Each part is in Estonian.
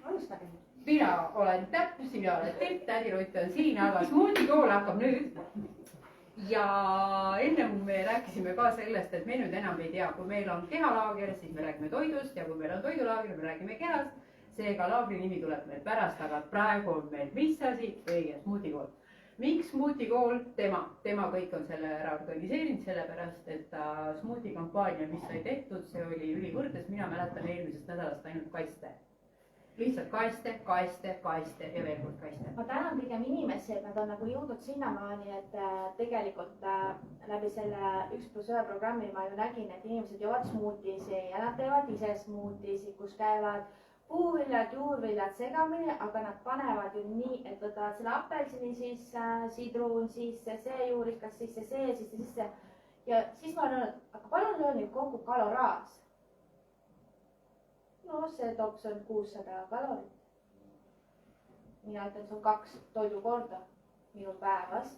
alustage. Mina olen Täpp, sina oled Tepp, tädi Rutt on siin, aga smuutikool hakkab nüüd. Ja enne me rääkisime ka sellest, et me nüüd enam ei tea, kui meil on kehalaager, siis me räägime toidust ja kui meil on toidulaager, me räägime kehast. Seega laagri nimi tuleb meil pärast, aga praegu on meil mis asi? Õige, smuutikool. Miks smuutikool? Tema kõik on selle ära organiseerinud, sellepärast, et smuutikampaania, mis sai tehtud, see oli ülivõrdes. Mina mäletan eelmisest nädalast ainult kaiste. Lihtsalt kaiste ja veel kord kaiste. Ma tänan pigem inimesi, et nad on nagu jõudnud sinnamaani, et tegelikult läbi selle 1+1 programmi ma ju nägin, et inimesed joovad smuutisi ja nad teevad ise smuutisi, kus käivad puuviljad, juurviljad segamini, aga nad panevad ju nii, et võtavad selle apelsini sisse, sidrun sisse, see juurikas sisse, see sisse. Ja siis ma olen öelnud, aga palun löön nüüd kokku kaloraas. No see tops on 600 kalorit. Mina ütlen, see on 2 toidukorda minu päevas.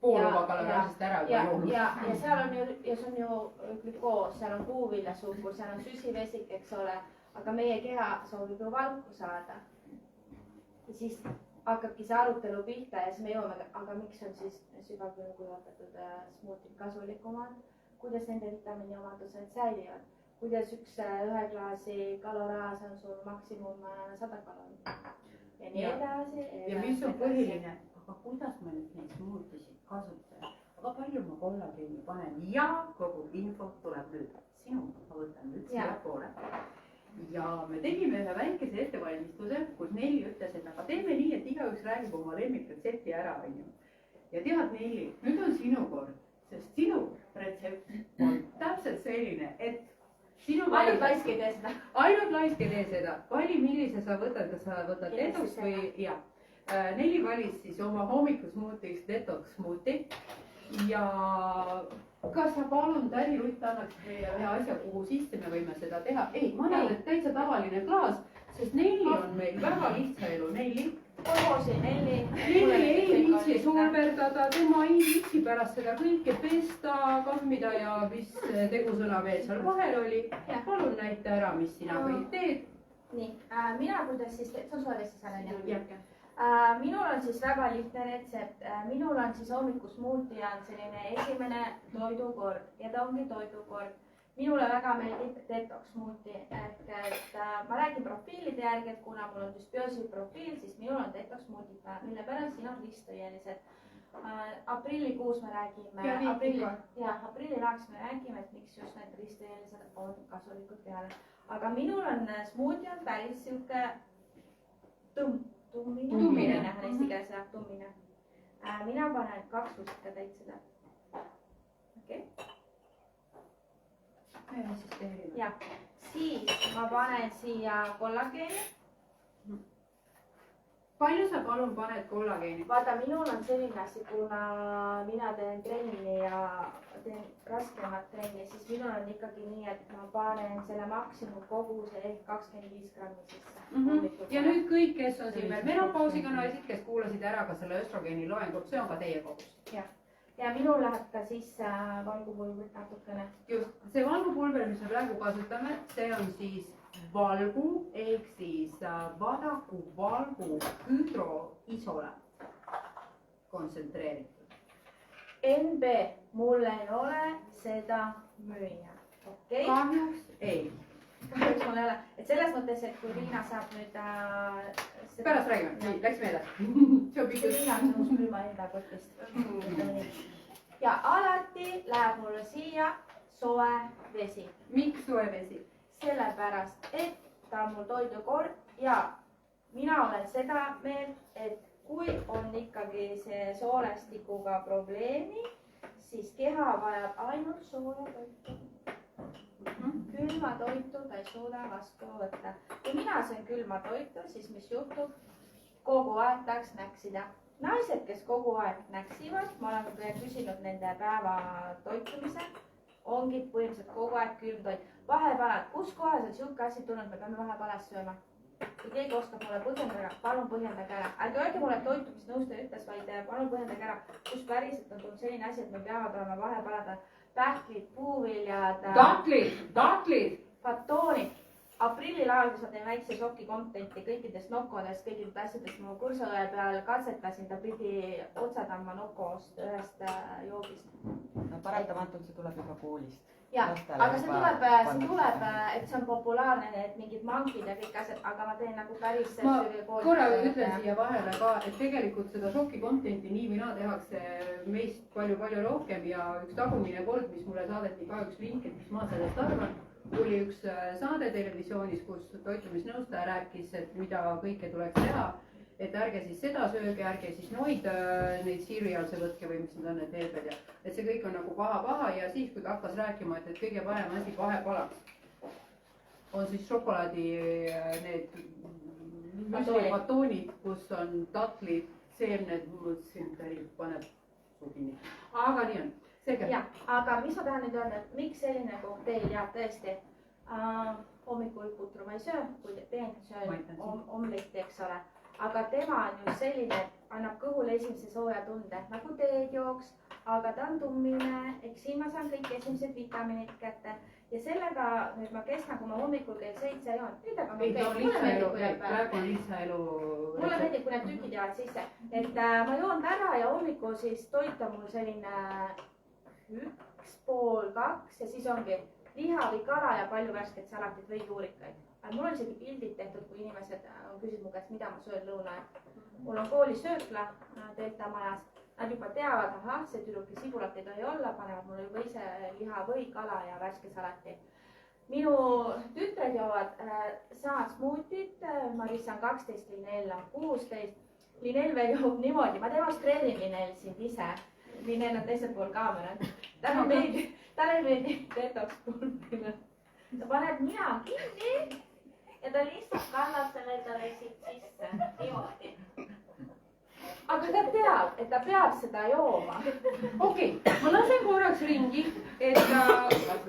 Pool juba kaloraarsest ära. Ja seal on ju, ja see on ju glükoos, seal on puuviljasuhkur, seal on süsivesik, eks ole. Aga meie keha soovib ju valku saada. Ja siis hakkabki see arutelu pihta ja siis me jõuame, aga miks on siis sügavkülmkuivatatud smuutid kasulikumad? Kuidas nende vitamiini omadused säilivad? Kuidas ühe klaasi kaloraas on sul maksimum 100 kalorit? Ja nii edasi. Ja mis on põhiline? Aga kuidas ma nüüd neid smuutisid kasutan? Aga palju ma kollageeni panen? Ja kogu info tuleb nüüd sinu. Ma võtan nüüd siia poole. Ja me tegime ühe väikese ettevalmistuse, kus Nelli ütles, et aga teeme nii, et igaüks räägib oma lemmikretsepti ära. Ja tead Nelli, nüüd on sinu kord, sest sinu retsept on täpselt selline, et ainult laisk ei tee seda. Ainult laisk ei tee seda. Vali, millise sa võtad, kas sa võtad detox või ja. Nelli valis siis oma hommikusmuutiks detox smuuti ja kas sa palun tädi Rutt annaks meile ühe asja, kuhu sisse me võime seda teha? Ei, ma näen, et täitsa tavaline klaas, sest Nelli on meil väga lihtsa elu. Nelli ei viitsi soolberdada, tema ei viitsi pärast seda kõike pesta, kammida ja mis tegusõna veel seal vahel oli. Palun näita ära, mis sina kõik teed. Nii, mina kuidas siis, see on sulle siis ära. Minul on siis väga lihtne retsept. Minul on siis hommikusmuuti on selline esimene toidukord ja ta ongi toidukord. Minule väga meeldib detox smuuti, et ma räägin profiilide järgi, et kuna mul on dysbioosi profiil, siis minul on detox smuutid, mille pärast siin on ristõielised. Aprillikuus me räägime, aprillilaaks me räägime, et miks just need ristõielised on kasulikud peale. Aga minul on smuuti on päris siuke tummine, eesti keeles läheb tummine. Mina panen 2 lusikatäit seda. Okei. Ja, siis ma panen siia kollageeni. Palju sa palun paned kollageeni? Vaata, minul on selline asi, kuna mina teen trenni ja teen raskemat trenni, siis minul on ikkagi nii, et ma panen selle maksimumkoguse ehk 25 grammi sisse. Ja nüüd kõik, kes on siin veel menopausiga naised, kes kuulasid ära ka selle östrogeeni loengut, see on ka teie kogus. Ja minul läheb ka sisse valgupulbrit natukene. Just, see valgupulber, mis me praegu kasutame, see on siis valgu ehk siis vadaku valgu hüdroisolat kontsentreeritud. NB, mul ei ole seda müüa. Okay? Kahjuks ei. Kahjuks mul ei ole. Et selles mõttes, et kui Riina saab nüüd... Pärast räägime. Nii, läksime edasi. Riina on nõus külma enda kotist. Ja alati läheb mulle siia soe vesi. Miks soe vesi? Sellepärast, et ta on mul toidukord ja mina olen seda meelt, et kui on ikkagi see soolestikuga probleemi, siis keha vajab ainult sooja toitu. Külma toitu ta ei suuda vastu võtta. Kui mina söön külma toitu, siis mis juhtub? Kogu aeg tahaks näksida. Naised, kes kogu aeg näksivad, ma olen küsinud nende päeva toitumise, ongi põhimõtteliselt kogu aeg külmtoit. Vahepalad, kus kohas on siuke asi tulnud, me peame vahepalas sööma. Kui keegi oskab mulle põhjendada, palun põhjendage ära. Ärge öelge mulle toitumisnõustaja ütles, vaid palun põhjendage ära, kus päriselt on tulnud selline asi, et me peavad olema vahepalad, pähklid, puuviljad, tatlid, batoonid. aprillil alguses ma teen väikse šoki content'i kõikidest nokodest, kõikidest asjadest. Mu kursuõe peal katsetasin, ta pidi otsad andma nokost ühest joogist. No paratamatult see tuleb juba koolist. Ja, aga see tuleb, et see on populaarne, need mingid mankid ja kõik asjad, aga ma teen nagu päris... Ma korra ütlen siia vahele ka, et tegelikult seda šoki content'i nii mina tehakse meist palju rohkem ja üks tagumine kord, mis mulle saadeti ka üks link, et mis ma sellest arvan, oli üks saade televisioonis, kus toitumisnõustaja rääkis, et mida kõike tuleks teha, et ärge siis seda sööge, ärge siis neid cerealse võtke või mis need on need herbed ja et see kõik on nagu paha ja siis, kui ta hakkas rääkima, et kõige parem asi vahepalaks on siis šokolaadi need batoonid, kus on tatlid, seemned, mõtlesin, et paneb suu kinni. Aga nii on. Ja, aga mis ma tahan nüüd öelda, et miks selline kokteil, jah, tõesti, hommikul putru ma ei söö, kui teen, söön omletti, eks ole, aga tema on just selline, et annab kõhule esimese sooja tunde, nagu teed jooks, aga ta on tummine, eks siin ma saan kõik esimesed vitamiinid kätte ja sellega nüüd ma kestan, kui ma hommikul kell 7 joon. Praegu on lihtsaelu. Mulle meeldib, kui need tükid jäävad sisse, et ma joon ära ja hommikul siis toit on mul selline 1,5–2 ja siis ongi liha või kala ja palju värsket salatit või juurikaid. Mul on isegi pildid tehtud, kui inimesed küsid mu käest, mida ma söön lõuna. Mul on koolis söökla Delta majas. Nad juba teavad, ahah, see tüdruki sibulat ei tohi olla, panevad mulle juba ise liha või kala ja värske salati. Minu tütred joovad samad smuutit, Marissa on 12, Linnell on 16. Linnell veel joob niimoodi, ma demonstreerin Linnell sind ise. Linnell on teisel pool kaamerat. Talle ei meeldi detox pulbrile. Ta paneb nina kinni ja ta lihtsalt kannab selle talle siit sisse. Niimoodi. Aga ta teab, et ta peab seda jooma. Okei, ma lasen korraks ringi, et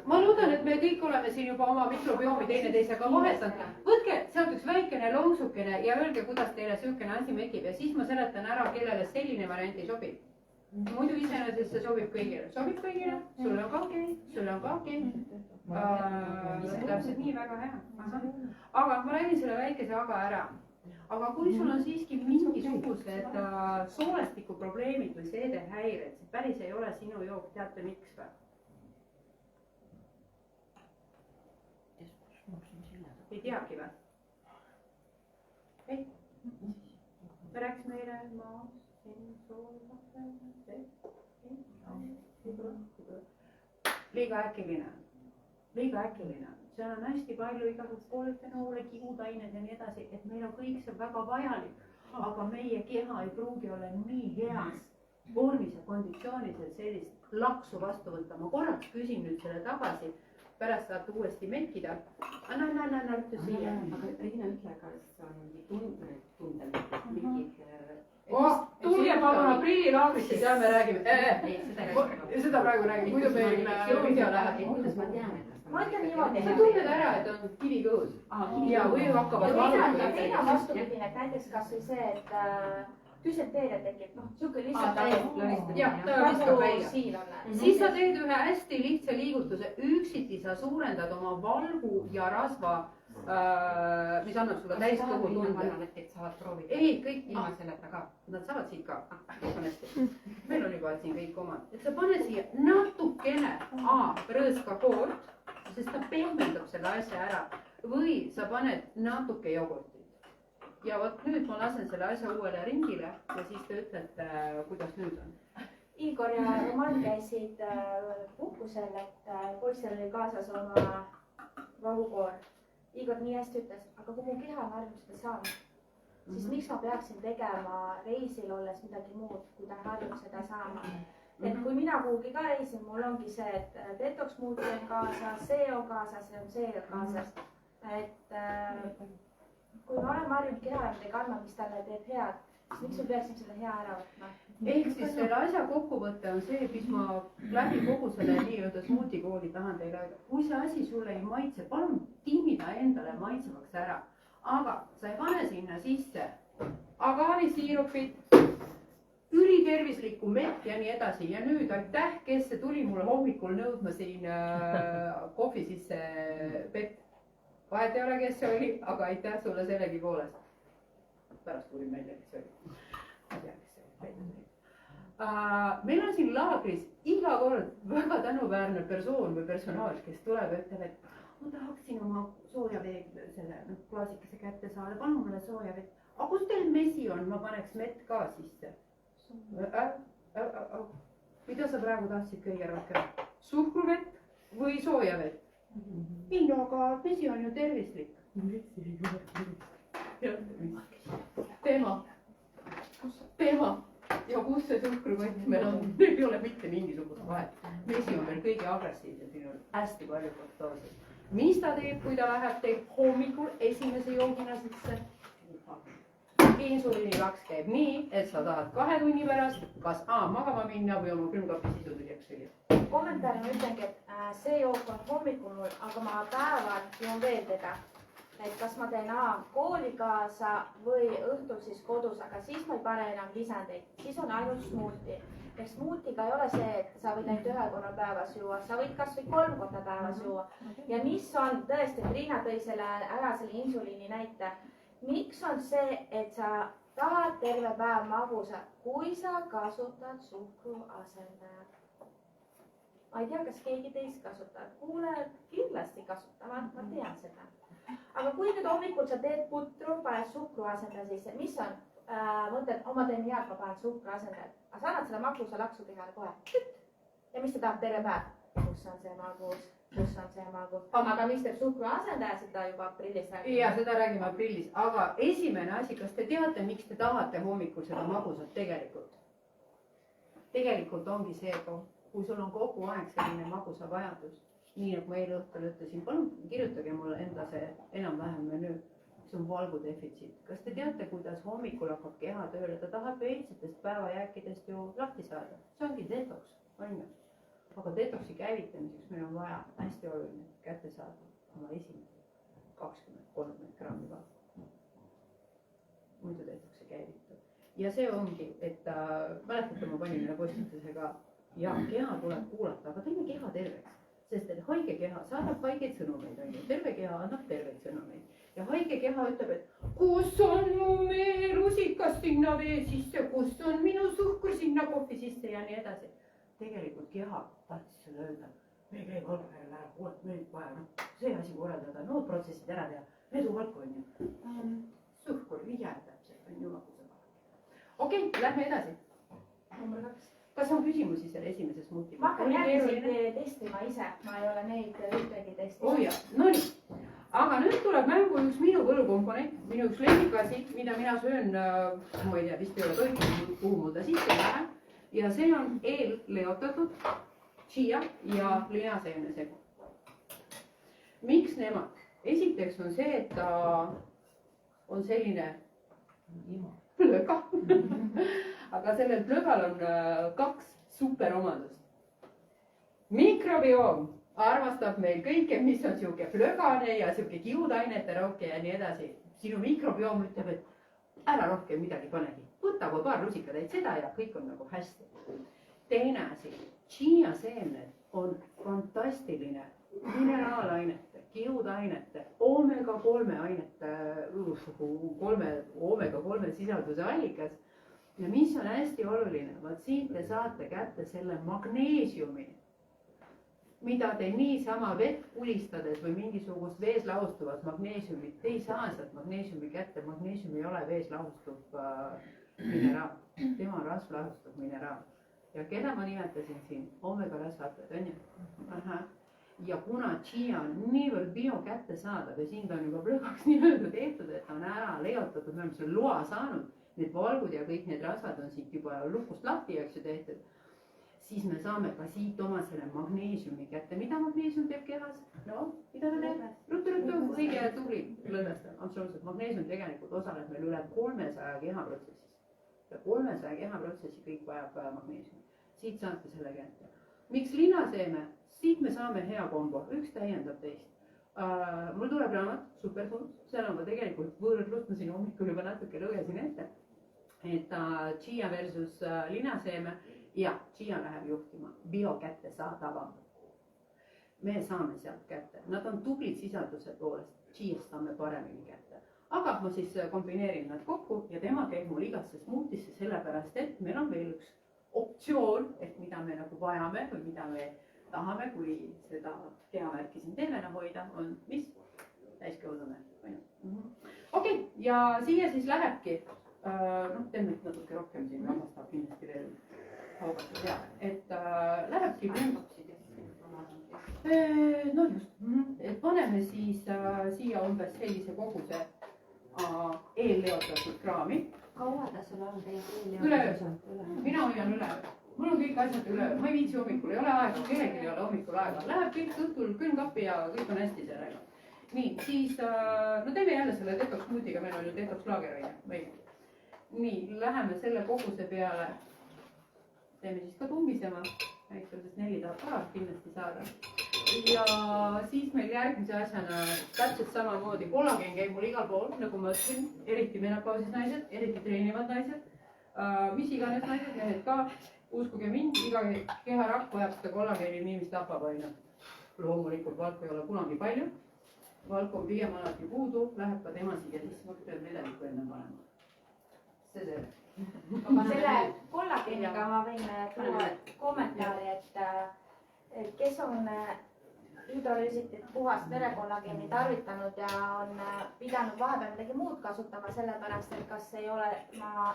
ma loodan, et me kõik oleme siin juba oma mikrobiomi teineteisega vahetanud. Võtke sealt üks väikene longsukene ja öelge, kuidas teile söökene asi mekib ja siis ma seletan ära, kellele selline variant ei sobi. Muidu iseenesest see sobib kõigile. Sobib kõigile, sul on ka okei, sul on ka okei. Täpselt nii, väga hea. Aga ma räägin selle väikese aga ära. Aga kui sul on siiski mingisugused soolestikuprobleemid või seedehäired, see päris ei ole sinu jook, teate miks või? Ei teagi või? Ei? Me rääkisime eile maas, liiga äkiline. Seal on hästi palju igasugust polüfenoole, kihutained ja nii edasi, et meil on kõik see väga vajalik, aga meie keha ei pruugi olla nii heas vormis ja konditsioonis, et sellist laksu vastu võtta. Ma korraks küsin nüüd selle tagasi, pärast saate uuesti mekkida. Anna, ütle siia. Aga Riina, ütle, kas on tundel mingid... Tulge palun aprillilaagrisse, seal me räägime. Seda praegu räägime, muidu meil video läheb. Kuidas ma tean, et ma ütlen niimoodi. Sa tunned ära, et on kivi kõhus. Ja või hakkavad valutama. Teine on vastupidine, et näiteks kas või see, et düsenteeria tekib. Siuke lihtsalt viskab välja. Siis sa teed ühe hästi lihtsa liigutuse. Üksiti sa suurendad oma valgu ja rasva, mis annab sulle täis kõhu tunde. Saavad proovida. Ei, kõik ilma selleta ka. Nad saavad siit ka. Meil on juba siin kõik omad. Et sa pane siia natukene rõõska koort, sest ta pehmendab selle asja ära. Või sa paned natuke jogurtit. Ja võt nüüd ma lasen selle asja uuele ringile ja siis te ütlete, kuidas nüüd on. Igor ja Roman käisid puhkusel, et poistel oli kaasas oma vahukoor. Igor nii hästi ütles, aga kui mu keha on harjunud seda saama, siis miks ma peaksin tegema reisil olles midagi muud, kui ta harjub seda saama. Et kui mina kuhugi ka reisin, mul ongi see, et detox muuti on kaasas, see on kaasas ja see on kaasas. Et kui ma olen harjunud kehale midagi andma, mis talle teeb head, siis miks ma peaksin seda hea ära võtma? Ehk siis selle asja kokkuvõte on see, mis ma läbi kogu selle nii-öelda smuutikooli tahan teile öelda. Kui see asi sulle ei maitse, palun timmida endale maitsevaks ära. Aga sa ei pane sinna sisse agaarisiirupit, ülitervislikku mett ja nii edasi. Ja nüüd aitäh, kes see tuli mulle hommikul nõudma siin kohvi sisse Pep. vahet ei ole, kes see oli, aga aitäh sulle sellegipoolest. pärast uurin välja, kes see oli. ma ei tea, kes see oli. Meil on siin laagris iga kord väga tänuväärne persoon või personaal, kes tuleb ja ütleb, et ma tahaksin oma sooja vee selle klaasikese kätte saada, palun mulle sooja vett. Aga kus teil mesi on, ma paneks mett ka sisse. Mida sa praegu tahtsid kõige rohkem? Suhkruvett või sooja vett? Ei no, aga mesi on ju tervislik. Mesi ei ole tervislik. Teema. Ja kus see suhkruvett meil on? Meil ei ole mitte mingisugust vahet. Mesi on veel kõige agressiivsem, siin on hästi palju fruktoosi. Mis ta teeb, kui ta läheb teil hommikul esimese joogina sisse? Insuliini laks käib nii, et sa tahad 2 tunni pärast kas magama minna või oma külmkapi sisu tühjaks süüa. Kommentaari ma ütlengi, et see jook on hommikul mul, aga ma päeval joon veel teda. Et kas ma teen kooli kaasa või õhtul siis kodus, aga siis ma ei pane enam lisandeid. Siis on ainult smuuti. Ehk smuutiga ei ole see, et sa võid ainult 1 korra päevas juua, sa võid kas või 3 korda päevas juua. Ja mis on tõesti, Triina tõi ära selle insuliini näite. Miks on see, et sa tahad terve päev magusat, kui sa kasutad suhkru asendajat? Ma ei tea, kas keegi teist kasutab. Kuulajad kindlasti kasutavad, ma tean seda. Aga kui nüüd hommikul sa teed putru, paned suhkru asendaja sisse, mis on? Mõtled, ma teen head, ma panen suhkru asendajat. Aga sa annad selle magusa laksu kehale kohe. Ja mis ta tahab terve päev? Kus on see magus? Kus on see magus? Aga mis teeb suhkru asendaja, seda juba aprillis räägime. Ja seda räägime aprillis. Aga esimene asi, kas te teate, miks te tahate hommikul seda magusat tegelikult? Tegelikult ongi see, kui sul on kogu aeg selline magusa vajadus, nii nagu ma eile õhtul ütlesin, palun kirjutage mulle enda see enam-vähem menüü, see on valgudefitsiit. Kas te teate, kuidas hommikul hakkab keha tööle? Ta tahab eilsetest päevajääkidest ju lahti saada. See ongi detoks, on ju. Aga detoksi käivitamiseks meil on vaja hästi oluline kätte saada oma esimene 20-30 grammi vaata. Muidu detoksi käivitab. Ja see ongi, et mäletate, ma panin üle postitusega ja keha tuleb kuulata, aga teeme keha terveks. Sest et haige keha saadab haigeid sõnumeid, on ju. Terve keha annab terveid sõnumeid. Ja haige keha ütleb, et kus on mu rusikas sinna vee sisse, kus on minu suhkur sinna kohvi sisse ja nii edasi. Tegelikult keha tahtis sulle öelda, meil käib algajal ära, kuule, meil vaja see asi korraldada, nood protsessid ära teha, veduvalk on ju. Suhkur jääb täpselt, on ju magusam. Okei, lähme edasi. Number 2. Kas on küsimusi selle esimeses muuti? Ma hakkan järgmiseid testima ise, ma ei ole neid ühtegi testinud. Oh jah, no nii. Aga nüüd tuleb mängu üks minu võlukomponent, minu üks lemmikasi, mida mina söön, ma ei tea, vist ei ole toimunud, kuhu mul ta sisse läheb. Ja see on eelleotatud chia ja linaseemne segu. Miks nemad? Esiteks on see, et ta on selline plöga. Aga sellel plögal on 2 superomadust. Mikrobioom armastab meil kõike, mis on siuke plögane ja siuke kiudainete rohke ja nii edasi. Sinu mikrobioom ütleb, et ära rohkem midagi panegi. Võta kui paar rusikatäit seda ja kõik on nagu hästi. Teine asi, chia seemned on fantastiline mineraalainete, kiudainete, omega-3 ainete, omega-3 sisalduse allikas. Ja mis on hästi oluline, vaat siin te saate kätte selle magneesiumi, mida te niisama vett pulistades või mingisugust vees lahustuvat magneesiumit, te ei saa sealt magneesiumi kätte, magneesium ei ole vees lahustuv mineraal, tema on rasv lahustuv mineraal. Ja keda ma nimetasin siin? Omega-rasvhaped, on ju? Ja kuna chia on niivõrd bio kätte saadav ja siin ta on juba plõgaks nii-öelda tehtud, et ta on ära leotatud, me oleme selle loa saanud, need valgud ja kõik need rasvad on siit juba lukust lahti, eks ju tehtud, siis me saame ka siit oma selle magneesiumi kätte. Mida magneesium teeb kehas? No, mida ta teeb? Ruttu, õige tubli lõdvestab. Absoluutselt, magneesium tegelikult osaleb meil üle 300 kehaprotsessis. Ja 300 kehaprotsessi kõik vajab magneesiumi. Siit saate selle kätte. Miks linaseeme? Siit me saame hea kombo, üks täiendab teist. Mul tuleb raamat, Superfood, seal on ka tegelikult võõrlust, ma siin hommikul juba natuke lugesin ette, et chia versus linaseeme ja chia läheb juhtima bio kätte saadavam. Me saame sealt kätte, nad on tublid sisalduse poolest, cheers saame paremini kätte. aga ma siis kombineerin nad kokku ja tema käib mul igasse smuutisse sellepärast, et meil on veel üks optsioon, et mida me nagu vajame või mida me tahame, kui seda kehavärki siin tervena hoida, on mis? Täiskõudune. Okei, ja siia siis lähebki, teeme natuke rohkem siin, rahvastab kindlasti veel haugata peale, et lähebki no just, et paneme siis siia umbes sellise koguse eelleotatud kraami. Kaua ta sul on teie Üleöö. Mina hoian üleöö. Mul on kõik asjad üleöö. Ma ei viitsi hommikul, ei ole aega, kellelgi ei ole hommikul aega. Läheb kõik õhtul külmkappi ja kõik on hästi sellega. Nii, siis no teeme jälle selle detox smoothiga, meil on ju detox laager või. Nii, läheme selle koguse peale. Teeme siis ka tummisema. Näiteks 4 tahab ka kindlasti saada. Ja siis meil järgmise asjana täpselt samamoodi kollageen käib mul igal pool, nagu ma ütlesin, eriti menopausis naised, eriti treenivad naised, mis iganes naised, mehed ka, uskuge mind, iga keharakk vajab seda kollageeni nii, mis tapab aina. Loomulikult valku ei ole kunagi palju, valku on pigem alati puudu, läheb ka tema siia sisse, ma pean vedeliku enne panema. See. Selle kollageeniga ma võin tuua kommentaari, et kes on hüdrolüüsitit puhast verekollageeni tarvitanud ja on pidanud vahepeal midagi muud kasutama, sellepärast, et kas ei ole ma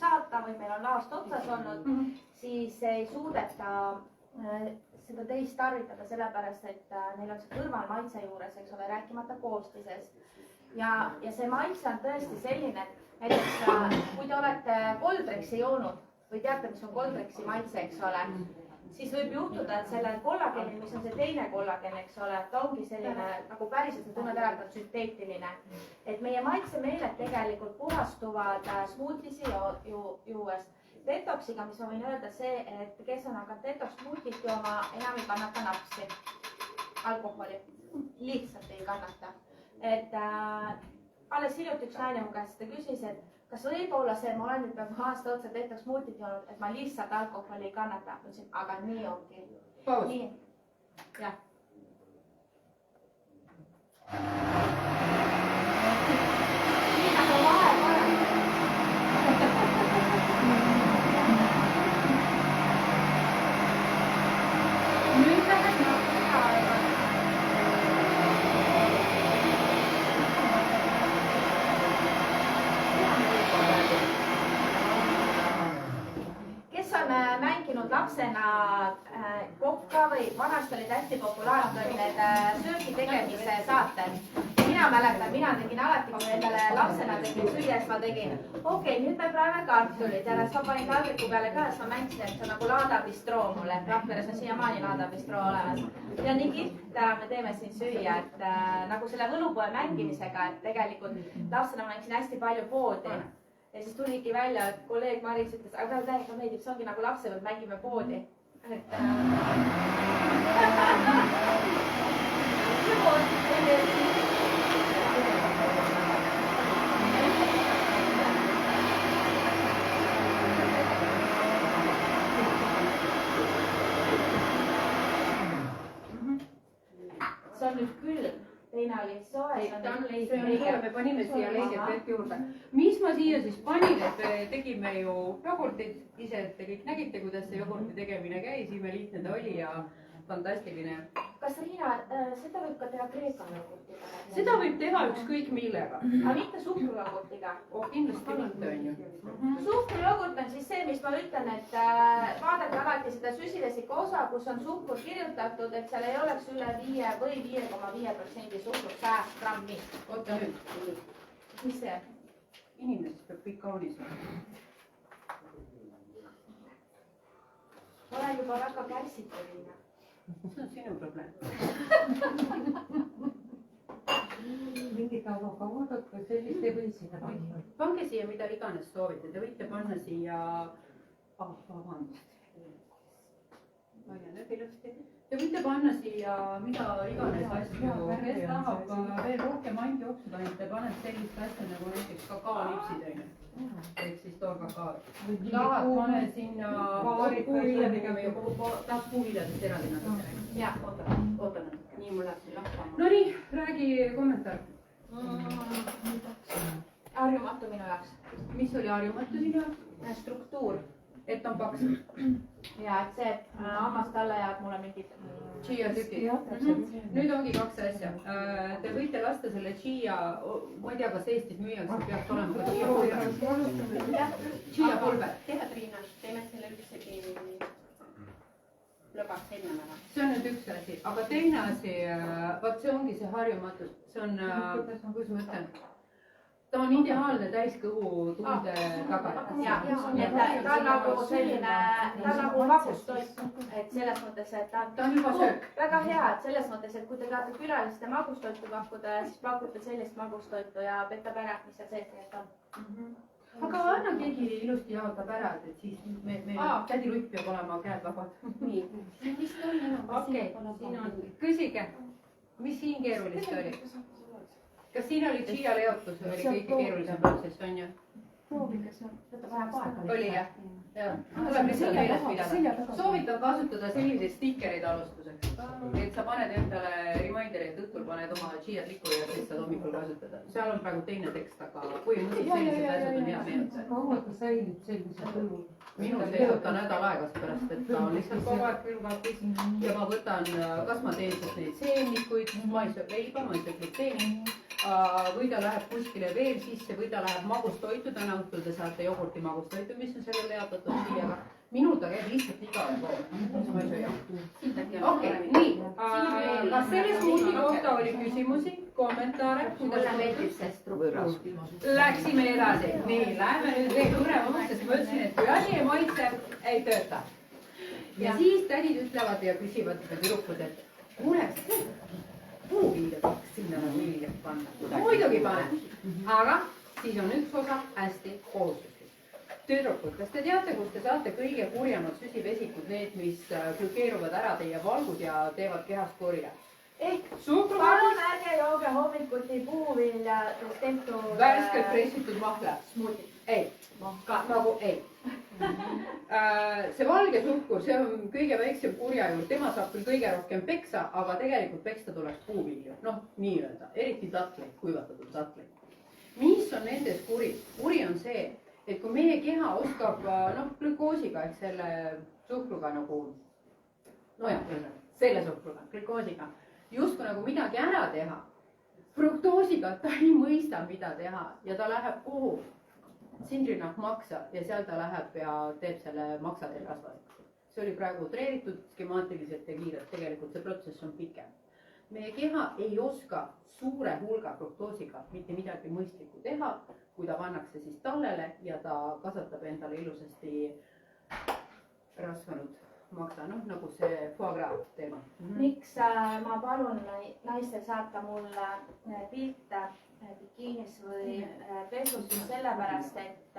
saata või meil on laast otsas olnud, siis ei suudeta seda teist tarvitada, sellepärast, et neil on see kõrvalmaitse juures, eks ole, rääkimata koostises. Ja see maitse on tõesti selline, et näiteks kui te olete Coldrexi joonud või teate, mis on Coldrexi maitse, eks ole, siis võib juhtuda, et selle kollageenil, mis on see teine kollageen, eks ole, ta ongi selline nagu päriselt, sa tunned ära, et ta on sünteetiline. Et meie maitsemeeled tegelikult puhastuvad smoothiesi juues. Detoxiga, mis ma võin öelda see, et kes on hakanud detox smoothit jooma, enam ei kannata napsi, alkoholi, lihtsalt ei kannata. Et alles hiljuti üks naine mu käest seda küsis, et kas võib-olla see, ma olen nüüd peaaegu aasta otsa detox smoothit joonud, et ma lihtsalt alkoholi ei kannata. Ma ütlesin, aga nii ongi. Paus. Nii, jah. Nii nagu vahe parem. Nüüd läheb nahka. Kes on mänginud lapsena kokka või vanasti olid hästi populaarsed need söögi tegemise saated. Mina mäletan, mina tegin alati, kui endale lapsena tegin süüa, siis ma tegin, okei, nüüd me praeme kartulid ja ma panin taldriku peale ka, siis ma mängisin, et see on nagu Laada bistroo mulle, Rakveres on siiamaani Laada bistroo olemas. Ja nii kihvt me teeme siin süüa, et nagu selle võlupoe mängimisega, et tegelikult lapsena ma mängisin hästi palju poodi. Ja siis tuligi välja, et kolleeg Maris ütles, aga talle täiega meeldib, see ongi nagu lapsepõlv, mängime poodi. See on nüüd külm, teine oli soe, see on nüüd leige. Me panime siia leiget vett juurde. Mis ma siia siis panin, et tegime ju jogurtit ise, et te kõik nägite, kuidas see jogurti tegemine käis, imeliitne ta oli ja fantastiline. Kas Riina, seda võib ka teha Kreeka jogurtiga? Seda võib teha ükskõik millega. Aga mitte suhkrujogurtiga? Kindlasti mitte on ju. Suhkrujogurt on siis see, mis ma ütlen, et vaadake alati seda süsivesiku osa, kus on suhkur kirjutatud, et seal ei oleks üle 5 või 5,5% suhkrut 100 grammi. Oota nüüd. Mis see? Inimesest peab kõik kaunis olema. Olen juba väga kärsitud, Riina. See on sinu probleem. Mingi kaua oodata, sellist ei või sinna panna. Pange siia mida iganes soovite, te võite panna siia, vabandust. Ma jään läbi lõpsti. Te võite panna siia mida iganes asju, kes tahab veel rohkem antioksidante, paned sellist asja nagu näiteks kakaolipsid on ju. Ehk siis toor kakao. Tahad, pane sinna puuviljadega või tahad puuviljadest eraldi natuke. Jah, Oota natuke. Nii mul läheb see lahkama. No nii, räägi kommentaar. harjumatu minu jaoks. mis oli harjumatu sinu jaoks? Struktuur. Et on paks. Ja et see hammaste alla jääb mulle mingid Chia tükid. Nüüd ongi kaks asja. Te võite lasta selle Chia, ma ei tea, kas Eestis müüakse, peaks olema ka Chia pulber. Chia pulber. Teha Triina, teeme selle üldsegi lõbaks enne ära. See on nüüd üks asi, aga teine asi, vaat see ongi see harjumatus. See on, kuidas ma ütlen, ta on ideaalne täiskõhu tunde tagajärg. ja ta on nagu selline, ta on nagu magustoit, et selles mõttes, et ta on juba söök. väga hea, et selles mõttes, et kui te tahate külaliste magustoitu pakkuda, siis pakute sellist magustoitu ja petab ära, mis seal sees nii et on. aga anna keegi ilusti jaotab ära, et siis meil tädi Rutt peab olema käed vabad. Nii, vist on enam. Okei, siin on, küsige, mis siin keerulist oli? Kas siin oli Chia leotus või oli kõige keerulisem protsess, on ju? proovige seal, võtab vähem aega. Oli jah? Tuleb lihtsalt meeles pidada. Soovitan kasutada selliseid stikereid alustuseks. Et sa paned endale reminderi, et õhtul paned oma Chia trikku ja siis saad hommikul kasutada. Seal on praegu teine tekst, aga põhimõtteliselt sellised asjad on hea meenutada. kaua ta säilib sellise kujul? Minu seisab ta nädal aega, seepärast et ta on lihtsalt kogu aeg külmkapis ja ma võtan, kas ma teen siis neid seemnikuid, ma ei söö leiba, ma ei söö glutseeni. Või ta läheb kuskile veel sisse või ta läheb magustoitu, täna õhtul te saate jogurti magustoitu, mis on sellele jaotatud Chiaga. Minul ta käib lihtsalt igale poole, ma ei söö jah. Okei, nii, kas selle smuuti kohta oli küsimusi, kommentaare? Mulle meeldib see struktuur. Läksime edasi, nii, läheme nüüd veel põnevamaks, sest ma ütlesin, et kui asi ei maitse, ei tööta. Ja siis tädid ütlevad ja küsivad tüdrukud, et kuule, puuviilja tahaks sinna viljad panna. Muidugi pane, aga siis on üks osa hästi kohustuslik. Tüdrukud, kas te teate, kus te saate kõige kurjemad süsivesikud, need, mis glükeeruvad ära teie valgud ja teevad kehast kurja? ehk Suhkruvõrk, palun ärge jooge hommikuti puuviljadest tehtud värskelt pressitud mahla. smuuti. Ei, nagu ei. See valge suhkur, see on kõige väiksem kurja juurde, tema saab küll kõige rohkem peksa, aga tegelikult peksta tuleks puuvilju, noh, nii-öelda, eriti tatleid, kuivatatud tatleid. Mis on nendes kuri? Kuri on see, et kui meie keha oskab, noh, glükoosiga ehk selle suhkruga nagu, nojah, selle suhkruga, glükoosiga, justkui nagu midagi ära teha. Fruktoosiga ta ei mõista, mida teha ja ta läheb kuhu? Sindrinahk maksa ja seal ta läheb ja teeb selle maksateel rasvaseks. See oli praegu treeritud skemaatiliselt ja kiirelt, tegelikult see protsess on pikem. Meie keha ei oska suure hulga fruktoosiga mitte midagi mõistlikku teha, kui ta pannakse siis tallele ja ta kasvatab endale ilusasti rasvanud maksa, noh nagu see foie gras teema. Miks ma palun naistel saata mulle pilte bikiinis või pesus sellepärast, et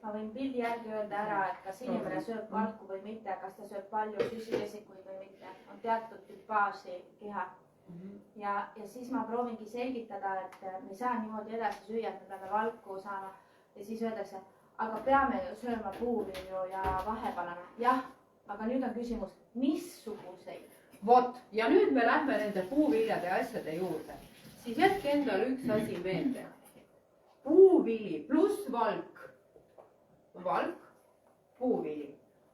ma võin pildi järgi öelda ära, et kas inimene sööb valku või mitte, kas ta sööb palju süsivesikuid või mitte, on teatud tüpaaži keha. Ja siis ma proovingi selgitada, et me ei saa niimoodi edasi süüa, et me peame valku saama ja siis öeldakse, aga peame ju sööma puuvilju ja vahepanema. Jah, aga nüüd on küsimus, missuguseid? Vot, ja nüüd me lähme nende puuviljade ja asjade juurde. Siis jätke endale üks asi meelde. Puuvili pluss valk, puuvili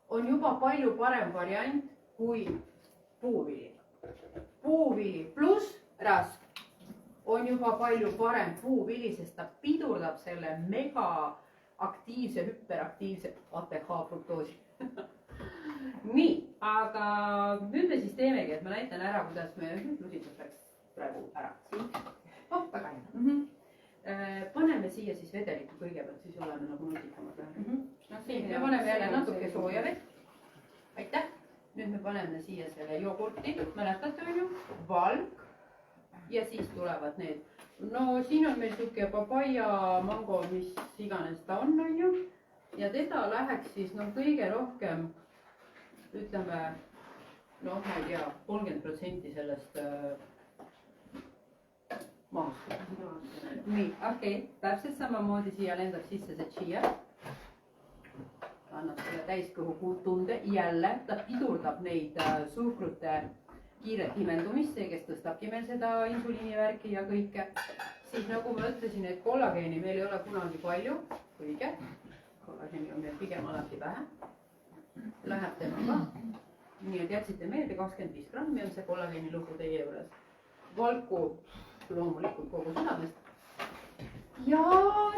on juba palju parem variant kui puuvili. Puuvili pluss rasv on juba palju parem puuvili, sest ta pidurdab selle megaaktiivse, hüperaktiivse ATH-fruktoosi. Nii, aga nüüd me siis teemegi, et ma näitan ära, kuidas me lusitud läks praegu ära. Oh, väga hea. Paneme siia siis vedelikku kõigepealt, siis oleme nagu nutikamad. No siin me paneme jälle natuke sooja vett. Aitäh. Nüüd me paneme siia selle jogurti, mäletate on ju, valk ja siis tulevad need. No siin on meil siuke papaia, mango, mis iganes ta on ju. Ja teda läheks siis kõige rohkem, ütleme, noh, ma ei tea, 30% sellest mahust. Nii, okei, täpselt samamoodi siia lendab sisse see Chia. Annab selle täiskõhu tunde, jälle ta pidurdab neid suhkrute kiiret imendumist, see, kes tõstabki meil seda insuliinivärki ja kõike. siis nagu ma ütlesin, et kollageeni meil ei ole kunagi palju, õige. Kollageeni on meil pigem alati vähe. Läheb temaga. Nii et jätsite meelde, 25 grammi on see kollageeni lugu teie juures. Valku loomulikult kogu südamest. Ja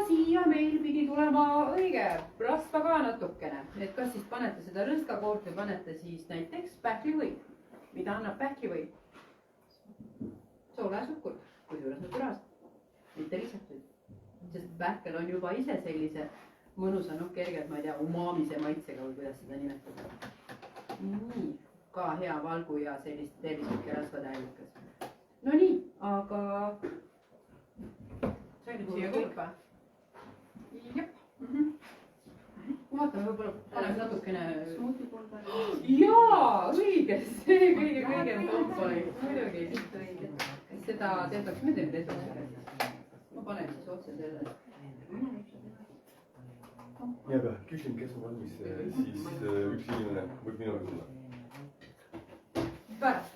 siia meil pidi tulema õige rasva ka natukene. Et kas siis panete seda rõskakoort või panete siis näiteks pähklivõid. Mida annab pähklivõid? Soolasukkur, kusjuures naturaast. Mitte lisatud. Sest pähkel on juba ise sellise mõnusa, kergelt, ma ei tea, umaamise maitsega või kuidas seda nimetada. Nii, ka hea valgu ja sellist tervislikke rasvatäielikas. No nii, aga see nüüd siia kõik või? Jep. Vaatame võib-olla paneme natukene. Jaa, õige, see kõige komponent, muidugi. Seda tehtakse nüüd teeme ma panen siis otse selle. Ja, aga küsin, kes on valmis, siis üks inimene võib minuga tulla. Pärast.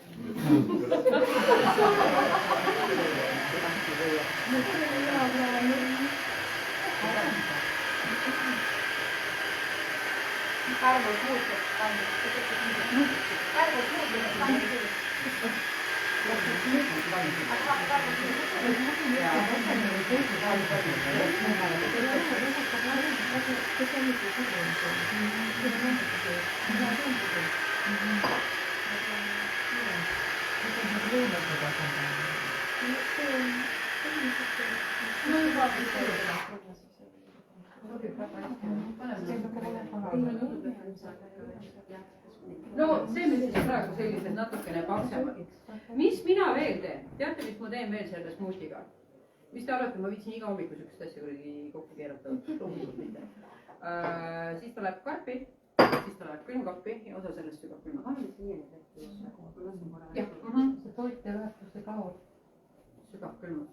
Arvud muutub pandud. Arvud muutub pandud. No teeme siis praegu sellised natukene paksemad. Mis mina veel teen? Teate, mis ma teen veel selle smuutiga? Mis te arvate, ma viitsin iga hommiku sükest asja kuradi kokku keerata? Loomulikult mitte. Siis ta läheb karpi, siis ta läheb külmkappi ja osa sellest sügab külmkappi. see toiteväärtus ei kao. Sügab külma.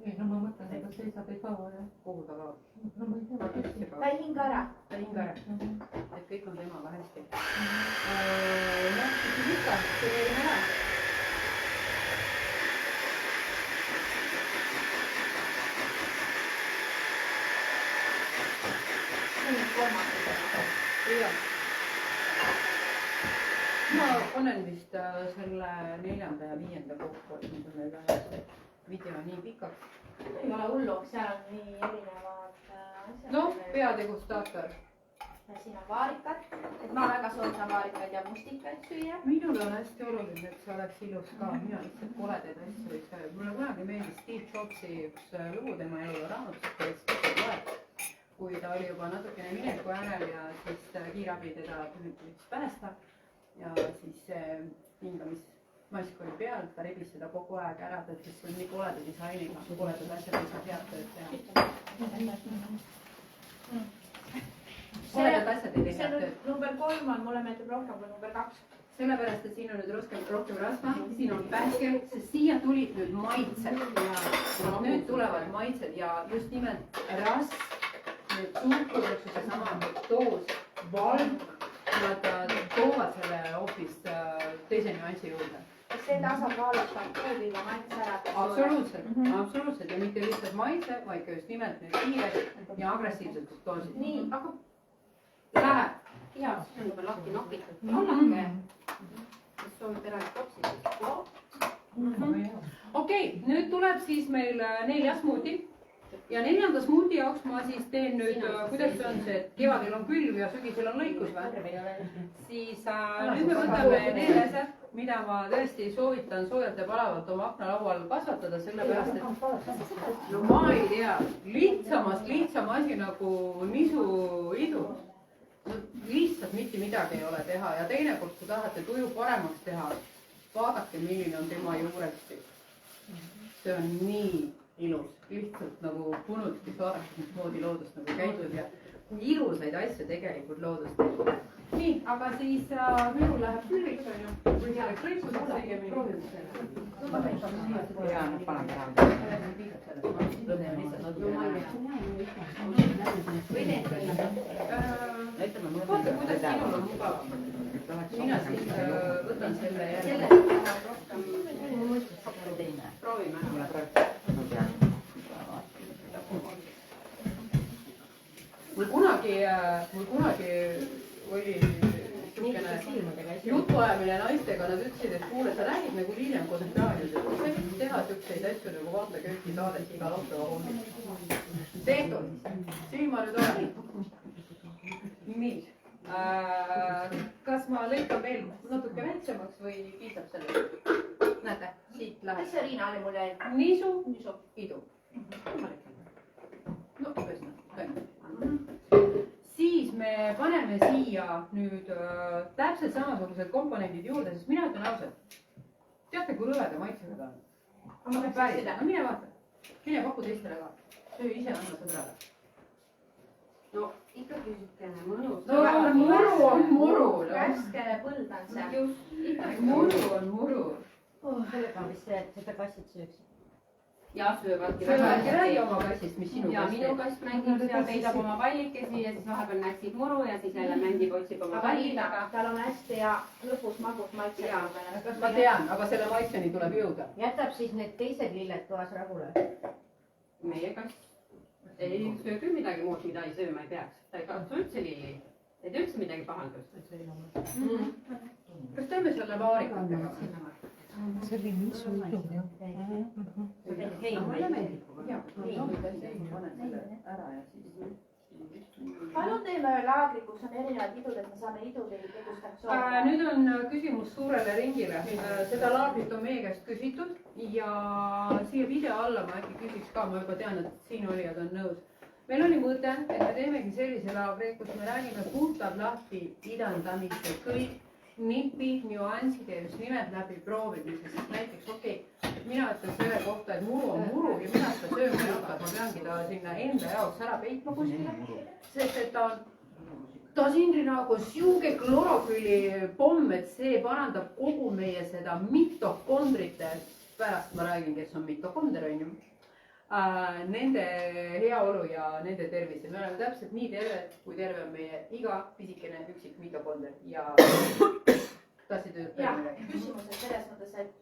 ei, no ma mõtlen, et kas seisab ei kao, jah. Kuhu ta kaob? no ma ei tea. Ta ei hinga ära. Ta hinga ära. Et kõik on temaga hästi. Noh, siis ikka, see teeme ära. Ma panen vist selle 4. ja 5. kokku, et nüüd on meil see video nii pikaks. Ei ole hullu, seal on nii erinevad asjad. No, peadegustaator. Ja siin on vaarikad, et ma väga soovitan vaarikaid ja mustikaid süüa. Minul on hästi oluline, et see oleks ilus ka. Mina lihtsalt koledaid asju ei saa. Mulle kunagi meeldis Steve Jobsi üks lugu tema elule raamatus, kui ta oli juba natukene mineku äärel ja siis kiirabi teda püüdis päästa. Ja siis hingamismask oli peal, ta rebis seda kogu aeg ära, ta ütles, see on nii koleda disainiga, koledad asjad ei saa head tööd teha. Koledad asjad ei tee head tööd. Number 3 on, mulle meeldib rohkem kui number 2. Sellepärast, et siin on nüüd rohkem rasva, siin on pähkel, sest siia tulid nüüd maitsed. Nüüd tulevad maitsed ja just nimelt rasv, nüüd suhkur, seesama doos, valk, nad toovad selle hoopis teise nüansi juurde. See tasakaalustab puuvilja maitse ära. Absoluutselt ja mitte lihtsalt maitse, vaid ka just nimelt need kiired ja agressiivsed doosid. Nii, aga läheb. Jaa, see on juba lahti nokitud. Annake, kes soovib eraldi kopsi. Okei, nüüd tuleb siis meil 4. smuuti. Ja 4. smuuti jaoks ma siis teen nüüd, kuidas see on see, et kevadel on külv ja sügisel on lõikus või? Siis nüüd me võtame need asjad, mida ma tõesti soovitan soojalt ja palavalt oma aknalaual kasvatada, sellepärast et no ma ei tea, lihtsam asi nagu nisu-idu. Lihtsalt mitte midagi ei ole teha ja teinekord, kui tahate tuju paremaks teha, vaadake, milline on tema juurestik. See on nii ilus, lihtsalt nagu punutki saaraks, mismoodi loodust nagu käitub ja ilusaid asju tegelikult loodust teeb. Nii, aga siis minul läheb külviks, on ju, või selleks lõikuseks õigemini. Proovime selle. Jaa, panen ära. Lõdeme lihtsalt natuke. Või need küll. Vaata, kuidas sinul on mugav. Mina siis võtan selle järgi. Selle tahab rohkem. Proovime. mul kunagi oli niisugune jutuajamine naistega, nad ütlesid, et kuule, sa räägid nagu Lilian Kosentraanius, et sa ei võiks teha siukseid asju nagu Vaata kööki saadet iga laupäeva hommikul. tehtud, siin ma nüüd olen. nii, kas ma lõikan veel natuke väiksemaks või piisab sellest? näete, siit läheb. mis see Riina oli mul jäi? niisu, idu. no ühesõnaga. Siis me paneme siia nüüd täpselt samasugused komponendid juurde, sest mina ütlen ausalt, teate, kui rõveda maitsega ta on? päris, no mine vaata, mine paku teistele ka, söö ise anna sõbrale. no ikkagi siukene mõnus. no muru on muru. värskene põld on see. just, muru on muru. sellega on vist see, et seda kassid sööks. ja söövadki räägi oma kassist, mis sinu ja kass minu teeb. kass mängib seal, peidab oma pallikesi ja siis vahepeal näksib muru ja siis jälle mängib, otsib oma pallid, aga tal on hästi hea lõbus magus maitse. ma tean, aga selle maitseni tuleb jõuda. jätab siis need teised lilled toas rahule. meie kass ei söö küll midagi muud, mida ei sööma ei peaks. ta ei katsu üldse lilli, ei tee üldse midagi pahandust. kas teeme selle vaarikatega? see oli nii suur. palun teeme ühe laagri, kus on erinevad idud, et me saame idude degustatsiooni. nüüd on küsimus suurele ringile. seda laagrit on meie käest küsitud ja siia video alla ma äkki küsiks ka, ma juba tean, et siin olijad on nõus. meil oli mõte, et me teemegi sellise laagri, kus me räägime puhtalt lahti idandamise kõik nipid, nüansid ja just nimelt läbi proovimise, sest näiteks mina ütlen selle kohta, et muru on muru ja mina seda sööma ei hakka, ma peangi ta sinna enda jaoks ära peitma kuskile, sest et ta on siin nagu sihuke klorofülli pomm, et see parandab kogu meie seda mitokondrite, pärast ma räägin, kes on mitokonder, on ju, nende heaolu ja nende tervise. me oleme täpselt nii terved, kui terve on meie iga pisikene üksik mitokonder ja tahtsid jah, küsimused selles mõttes, et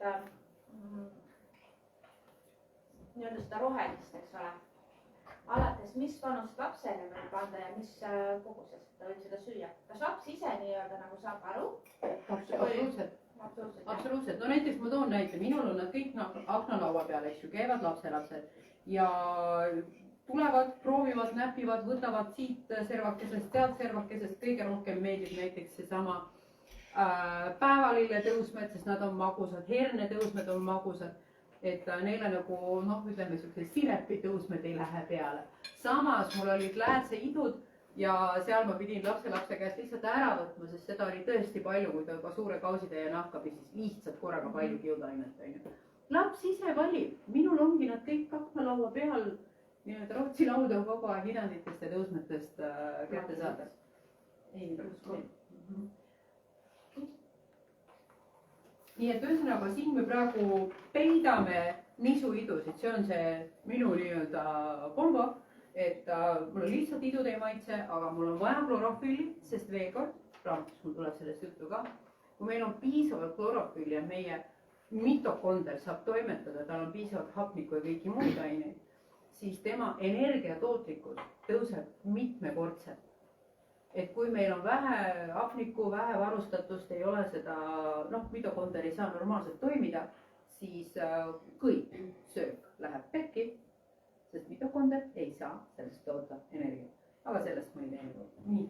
nii-öelda seda rohelist, eks ole. alates mis vanust lapsele võib anda ja mis koguses ta võib seda süüa. kas laps ise nii-öelda nagu saab aru? absoluutselt, no näiteks ma toon näite, minul on nad kõik aknalaua peal, eks ju, käivad lapselapsed ja tulevad, proovivad, näpivad, võtavad siit servakesest, sealt servakesest, kõige rohkem meeldib näiteks seesama päevalille tõusmed, sest nad on magusad, herne tõusmed on magusad, et neile nagu noh, ütleme siuksed sirepi tõusmed ei lähe peale. samas mul olid läätseidud ja seal ma pidin lapselapse käest lihtsalt ära võtma, sest seda oli tõesti palju, kui ta juba suure kausitäie nahka pistis, lihtsalt korraga palju kiudainet, onju. laps ise valib, minul ongi nad kõik aknalaua peal nii-öelda Rootsi lauda kogu aeg idanditest ja tõusmetest kätte saada. nii et ühesõnaga siin me praegu peidame nisuidusid, see on see minu nii-öelda kombo, et mul lihtsalt idud ei maitse, aga mul on vaja klorofülli, sest veel kord, raamatus mul tuleb sellest juttu ka, kui meil on piisavalt klorofülli ja meie mitokonder saab toimetada, tal on piisavalt hapnikku ja kõiki muid aineid, siis tema energiatootlikkus tõuseb mitmekordselt. Et kui meil on vähe hapnikku, vähe varustatust, ei ole seda, noh, mitokonder ei saa normaalselt toimida, siis kõik söök läheb pekki, sest mitokonder ei saa sellest toota energiat. Aga sellest ma ei tee. Nii.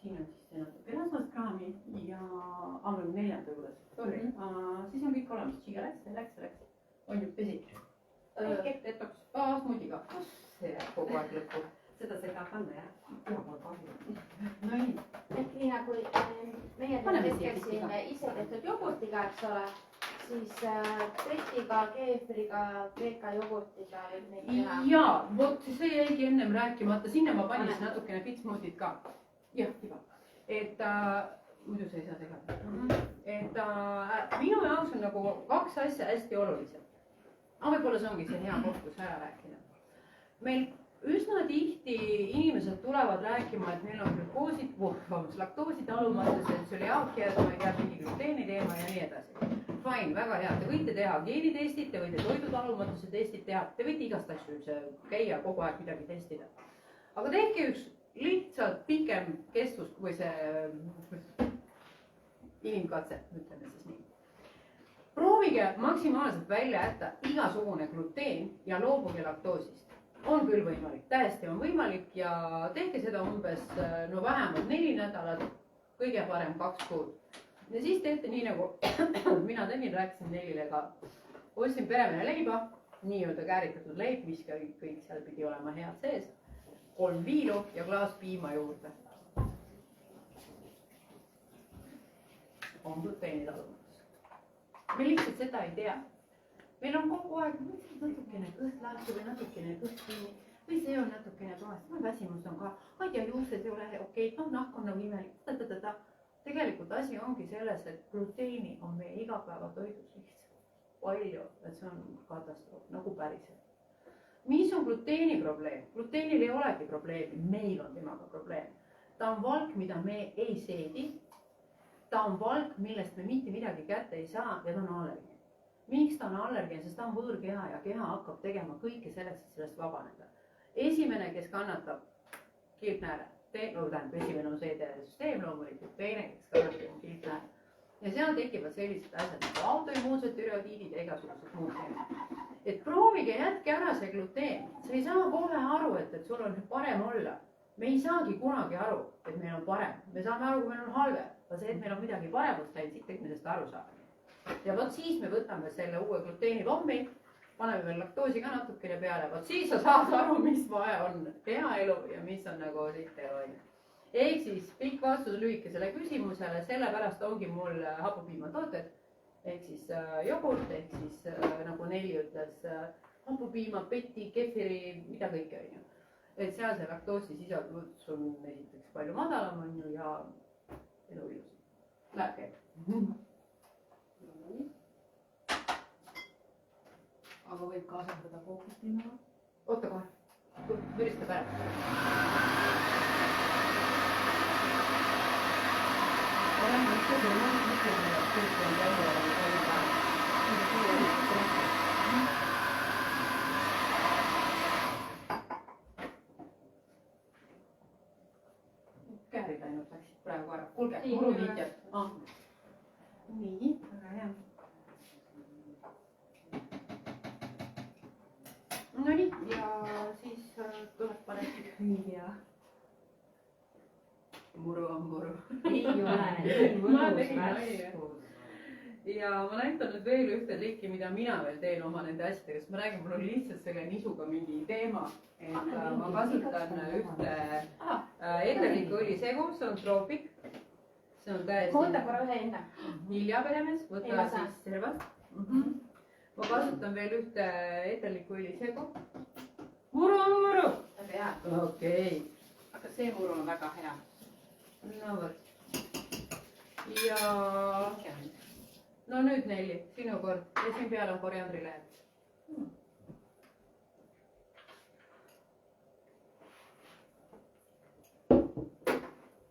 Siin on siis see natuke rasvaskraami ja ammunud 4. juures. Sorry. Siis on kõik olemas. Siia läks. On ju pesi? Detoks. Smuutiga. See jääb kogu aeg lõppu. seda saab panna, jah? Ja, mul kahju. No nii. Ehk nii nagu meie käisime ise tehtud jogurtiga, eks ole, siis tretiga, keefriga, kreeka jogurtiga võib neid teha. Jaa, vot see jäigi ennem rääkimata, sinna ma panin natukene fitsmootit ka. Jah, tiba. Et muidu sa ei saa segada. Et minu jaoks on nagu 2 asja hästi olulised. Aga võib-olla see ongi see hea koht, kus ära rääkida. Meil üsna tihti inimesed tulevad rääkima, et neil on laktoosi talumatus, et cöliaakia, ma ei tea, mingi gluteeni teema ja nii edasi. fine, väga hea, te võite teha geenitestid, te võite toidutalumatuse testid teha, te võite igast asju üldse käia kogu aeg midagi testida. aga tehke üks lihtsalt pikem kestvus või see inimkatse, ütleme siis nii. proovige maksimaalselt välja jätta igasugune gluteen ja loobuge laktoosist. on küll võimalik, täiesti on võimalik ja tehke seda umbes no vähemalt 4 nädalat, kõige parem 2 kuud. ja siis teete nii nagu mina tegin, rääkisin Nelile ka. ostsin peremehe leiba, nii-öelda kääritatud leib, mis kõik seal pidi olema head sees. 3 viilu ja klaas piima juurde. on gluteenitalumatus. me lihtsalt seda ei tea. meil on kogu aeg natukene kõht lahti või natukene kõht kinni või see on natukene pahasti, väsimus on ka, ma ei tea, juused ei ole okei, noh nahk on nagu imelik, tegelikult asi ongi selles, et gluteeni on meie igapäevatoidus lihtsalt palju, et see on katastroof, nagu päriselt. mis on gluteeni probleem? gluteenil ei olegi probleemi, meil on temaga probleem. ta on valk, mida me ei seedi. ta on valk, millest me mitte midagi kätte ei saa ja ta on allergeen. miks ta on allergeen, sest ta on võõrkeha ja keha hakkab tegema kõike selleks, et sellest vabaneda. esimene, kes kannatab kilpnääre, tähendab esimene on seedesüsteem loomulikult, teine, kes kannatab on kilpnääre. ja seal tekivad sellised asjad nagu autoimmuunsed türotiidid ja igasugused muud teemad. et proovige, jätke ära see gluteen, sa ei saa kohe aru, et sul on parem olla. me ei saagi kunagi aru, et meil on parem, me saame aru, kui meil on halvem, aga see, et meil on midagi paremaks läinud, siit kõik me sellest aru saame. ja vot siis me võtame selle uue gluteenipommi, paneme veel laktoosi ka natukene peale, vot siis sa saad aru, mis vahe on hea elu ja mis on nagu siit elu on. ehk siis pikk vastus lühikesele küsimusele, sellepärast ongi mul hapupiimatooted ehk siis jogurt, ehk siis nagu Nelli ütles, hapupiima, peti, kefiri, mida kõike on ju. et seal see laktoosisisaldus on esiteks palju madalam on ju ja elu ilus. Läheb käib. aga võib ka asendada kookospiimaga? oota kohe, müristab ära. olen mõttes olnud mõttes, et kõik on välja käärid ainult läksid praegu ära. kuulge, muru viitjad. nii, väga hea. Nonii, ja siis tuleb paremini. nii hea. Muru on muru. ei ole, ma tegin nalja. ja ma näitan nüüd veel ühte trikki, mida mina veel teen oma nende asjadega, sest ma räägin, mul oli lihtsalt selle nisuga mingi teema, et ma kasutan ühte eterliku õlisegu, see on Tropic. see on täiesti. ma võtan korra ühe enne. Vilja peremees, võta siis servast. ma kasutan veel ühte eterliku õlisegu. Muru on muru. väga hea. okei. aga see muru on väga hea. no vot. ja no nüüd Nelli, sinu kord ja siin peal on koriandrilehed.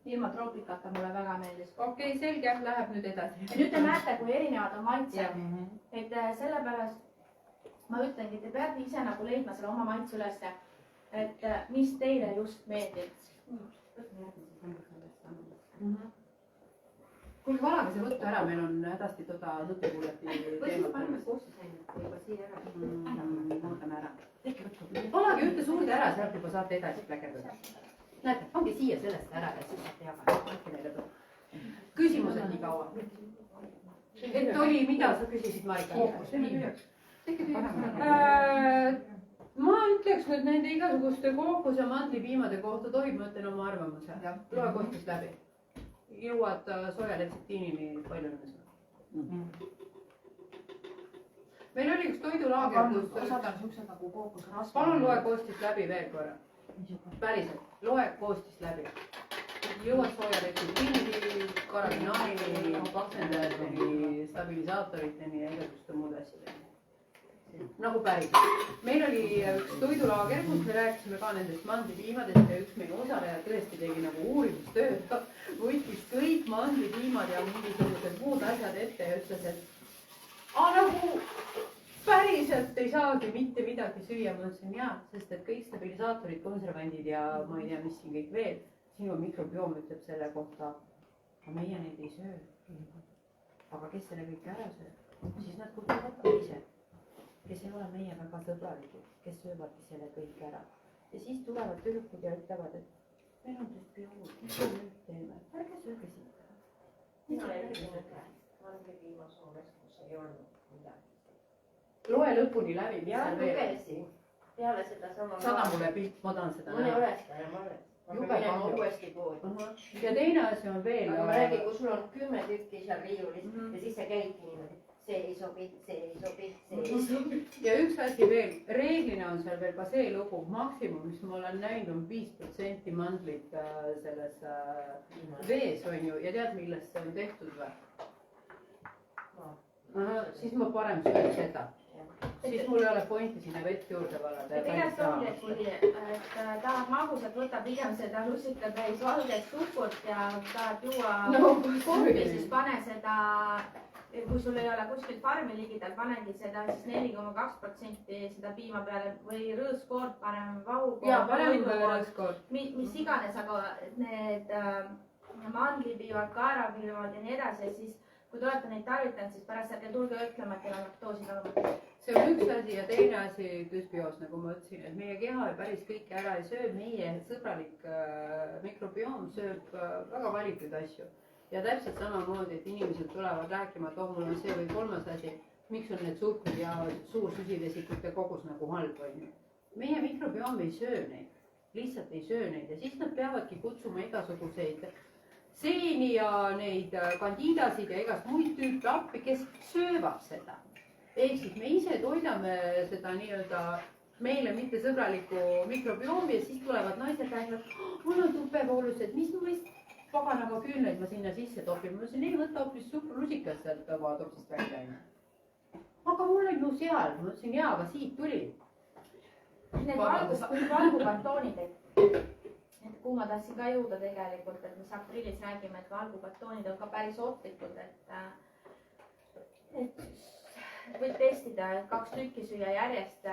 ilma troopikata mulle väga meeldis. okei, selge, läheb nüüd edasi. ja nüüd te näete, kui erinevad on maitsed. et sellepärast ma ütlengi, te peate ise nagu leidma selle oma maitse ülesse, et mis teile just meeldib. kuulge, valage see võtta ära, meil on hädasti nutikuuleti või siis paneme koostöös ainult juba siia ära. muudame ära. valage ühte suurde ära, sealt juba saate edasi pläkerdada. näete, pange siia sellesse ära ja siis saate jagada. küsimused nii kaua. et oli, mida sa küsisid, Marika? ma ütleks nüüd nende igasuguste kookos- ja mandlipiimade kohta, tohib, ma ütlen oma arvamuse. loe kostist läbi. jõuad soojaletsitinini palju õnne. meil oli üks toidulaager, kus osad on siuksed nagu kookosrasva. palun loe koostist läbi veel korra. päriselt, loe koostist läbi. jõuad soojaletsitinini, karabinaarini, paksendajateni, stabilisaatoriteni ja igasuguste muude asjadeni. nagu päriselt. meil oli üks toidulaager, kus me rääkisime ka nendest mandlipiimadest ja üks meie osaleja tõesti tegi nagu uurimustööd, võttis kõik mandlipiimad ja mingisugused muud asjad ette ja ütles, et nagu päriselt ei saagi mitte midagi süüa. Ma ütlesin jaa, sest et kõik stabilisaatorid, konservandid ja ma ei tea, mis siin kõik veel, sinu mikrobioom ütleb selle kohta, aga meie neid ei söö. aga kes selle kõik ära sööb, siis nad kutsuvad teised, kes ei ole meie väga sõbralikud, kes söövadki selle kõik ära. ja siis tulevad tüdrukud ja ütlevad, et meil on dysbioos, mis me nüüd teeme, ärge sööge siit. mina ei tea, ma olen kõige viimase juures, kus ei olnud midagi. loe lõpuni läbi, mis ja seal veel. lugesin peale seda sama. saada mulle pilt, ma tahan seda mul ei näha. ole seda enam alles. ma Jube pean minema kahju. uuesti poodi. ja teine asi on veel. aga ma räägin, kui sul on 10 tükki seal riiulis ja siis sa käidki niimoodi, see ei sobi, see ei sobi, see ei sobi. ja üks asi veel, reeglina on seal veel ka see lugu, maksimum, mis ma olen näinud, on 5% mandlit selles vees on ju ja tead, millest see on tehtud või? siis ma parem söön seda. siis mul ei ole pointi sinna vett juurde valada. tegelikult ongi, et kui tahad magusat, võta pigem seda rusikatäis valget suhkut ja tahad juua kohvi, siis pane seda, kui sul ei ole kuskilt farmi ligidal, panegi seda siis 4,2% seda piima peale või rõõskoort, paneme vahukoort. ja paneme rõõskoort. mis iganes, aga need mandlipiivad, kaerapiivad ja nii edasi, et siis kui te olete neid tarvitanud, siis pärast ärge tulge ütlema, et teil on laktoosi. see on üks asi ja teine asi dysbios, nagu ma ütlesin, et meie keha päris kõike ära ei söö, meie sõbralik mikrobioom sööb väga valikuid asju. ja täpselt samamoodi, et inimesed tulevad rääkima, et oh, mul on see või kolmas asi, miks on need suhkrud ja suur süsivesikute kogus nagu halb on ju. meie mikrobioom ei söö neid, lihtsalt ei söö neid ja siis nad peavadki kutsuma igasuguseid seeni ja neid kandidasid ja igast muid tüüpe appi, kes söövad seda. ehk siis me ise toidame seda nii-öelda meile mitte sõbralikku mikrobiomi ja siis tulevad naised räägivad, mul on tupevoolused, mis paganaga küünlaid ma sinna sisse topin. ma ütlesin, ei võta hoopis suhkrurusikas sealt vaatopsist välja. aga mul on ju seal, ma ütlesin jaa, aga siit tuli. Need valgukartoonid, et kuhu ma tahtsin ka jõuda tegelikult, et mis aprillis räägime, et valgukartoonid on ka päris ohtlikud, et võid testida, et 2 tükki süüa järjest,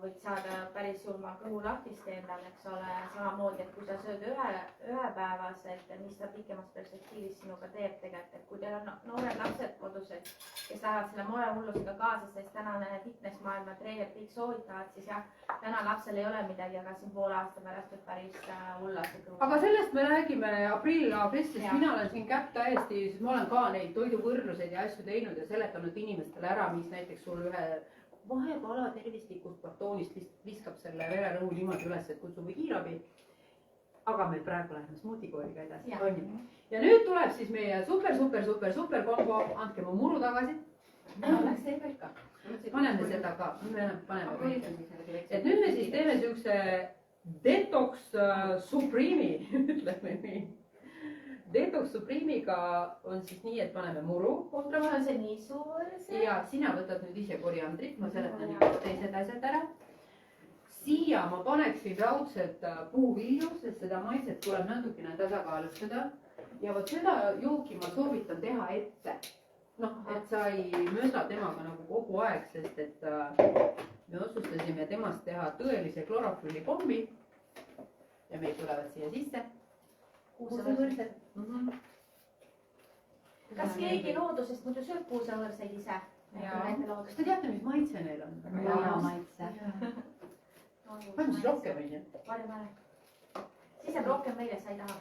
võid saada päris julma kõhulahtiste endale, eks ole, samamoodi, et kui sa sööd ühepäevaselt, mis ta pikemas perspektiivis sinuga teeb tegelikult, et kui teil on noored lapsed kodus, kes lähevad selle moehullusega kaasa, sest tänane fitnessmaailma treenerid kõik soovitavad, siis jah, täna lapsel ei ole midagi, aga siin poole aasta pärast võib päris hullalt see kõhu. aga sellest me räägime aprill-augustis, sest mina olen siin käpp täiesti, siis ma olen ka neid toiduvõrdluseid ja asju teinud ja seletanud inimestele ära, mis näiteks sul ühe vahekala tervislikust kartoonist viskab selle vererõhu niimoodi üles, et kutsub kiirabi. aga me praegu läheme smuutikooliga edasi. ja nüüd tuleb siis meie super kombo, andke mu muru tagasi. Läks see veel ka. paneme seda ka, paneme. et nüüd me siis teeme siukse detox supreme'i, ütleme nii. Detox Supreme'iga on siis nii, et paneme muru. mul on see niisu. ja sina võtad nüüd ise koriandrit, ma seletan juba teised asjad ära. siia ma paneksin raudselt puuvilju, sest seda maitset tuleb natukene tasakaalustada. ja vot seda jooki ma soovitan teha ette. noh, et sa ei mööda temaga nagu kogu aeg, sest et me otsustasime temast teha tõelise klorofüllipommi. ja meil tulevad siia sisse kuusevõrsed. kas keegi loodusest muidu sööb kuusevõrseid ise? kas te teate, mis maitse neil on? väga hea maitse. paneme siis rohkem onju. siis jääb rohkem meile, sa ei taha.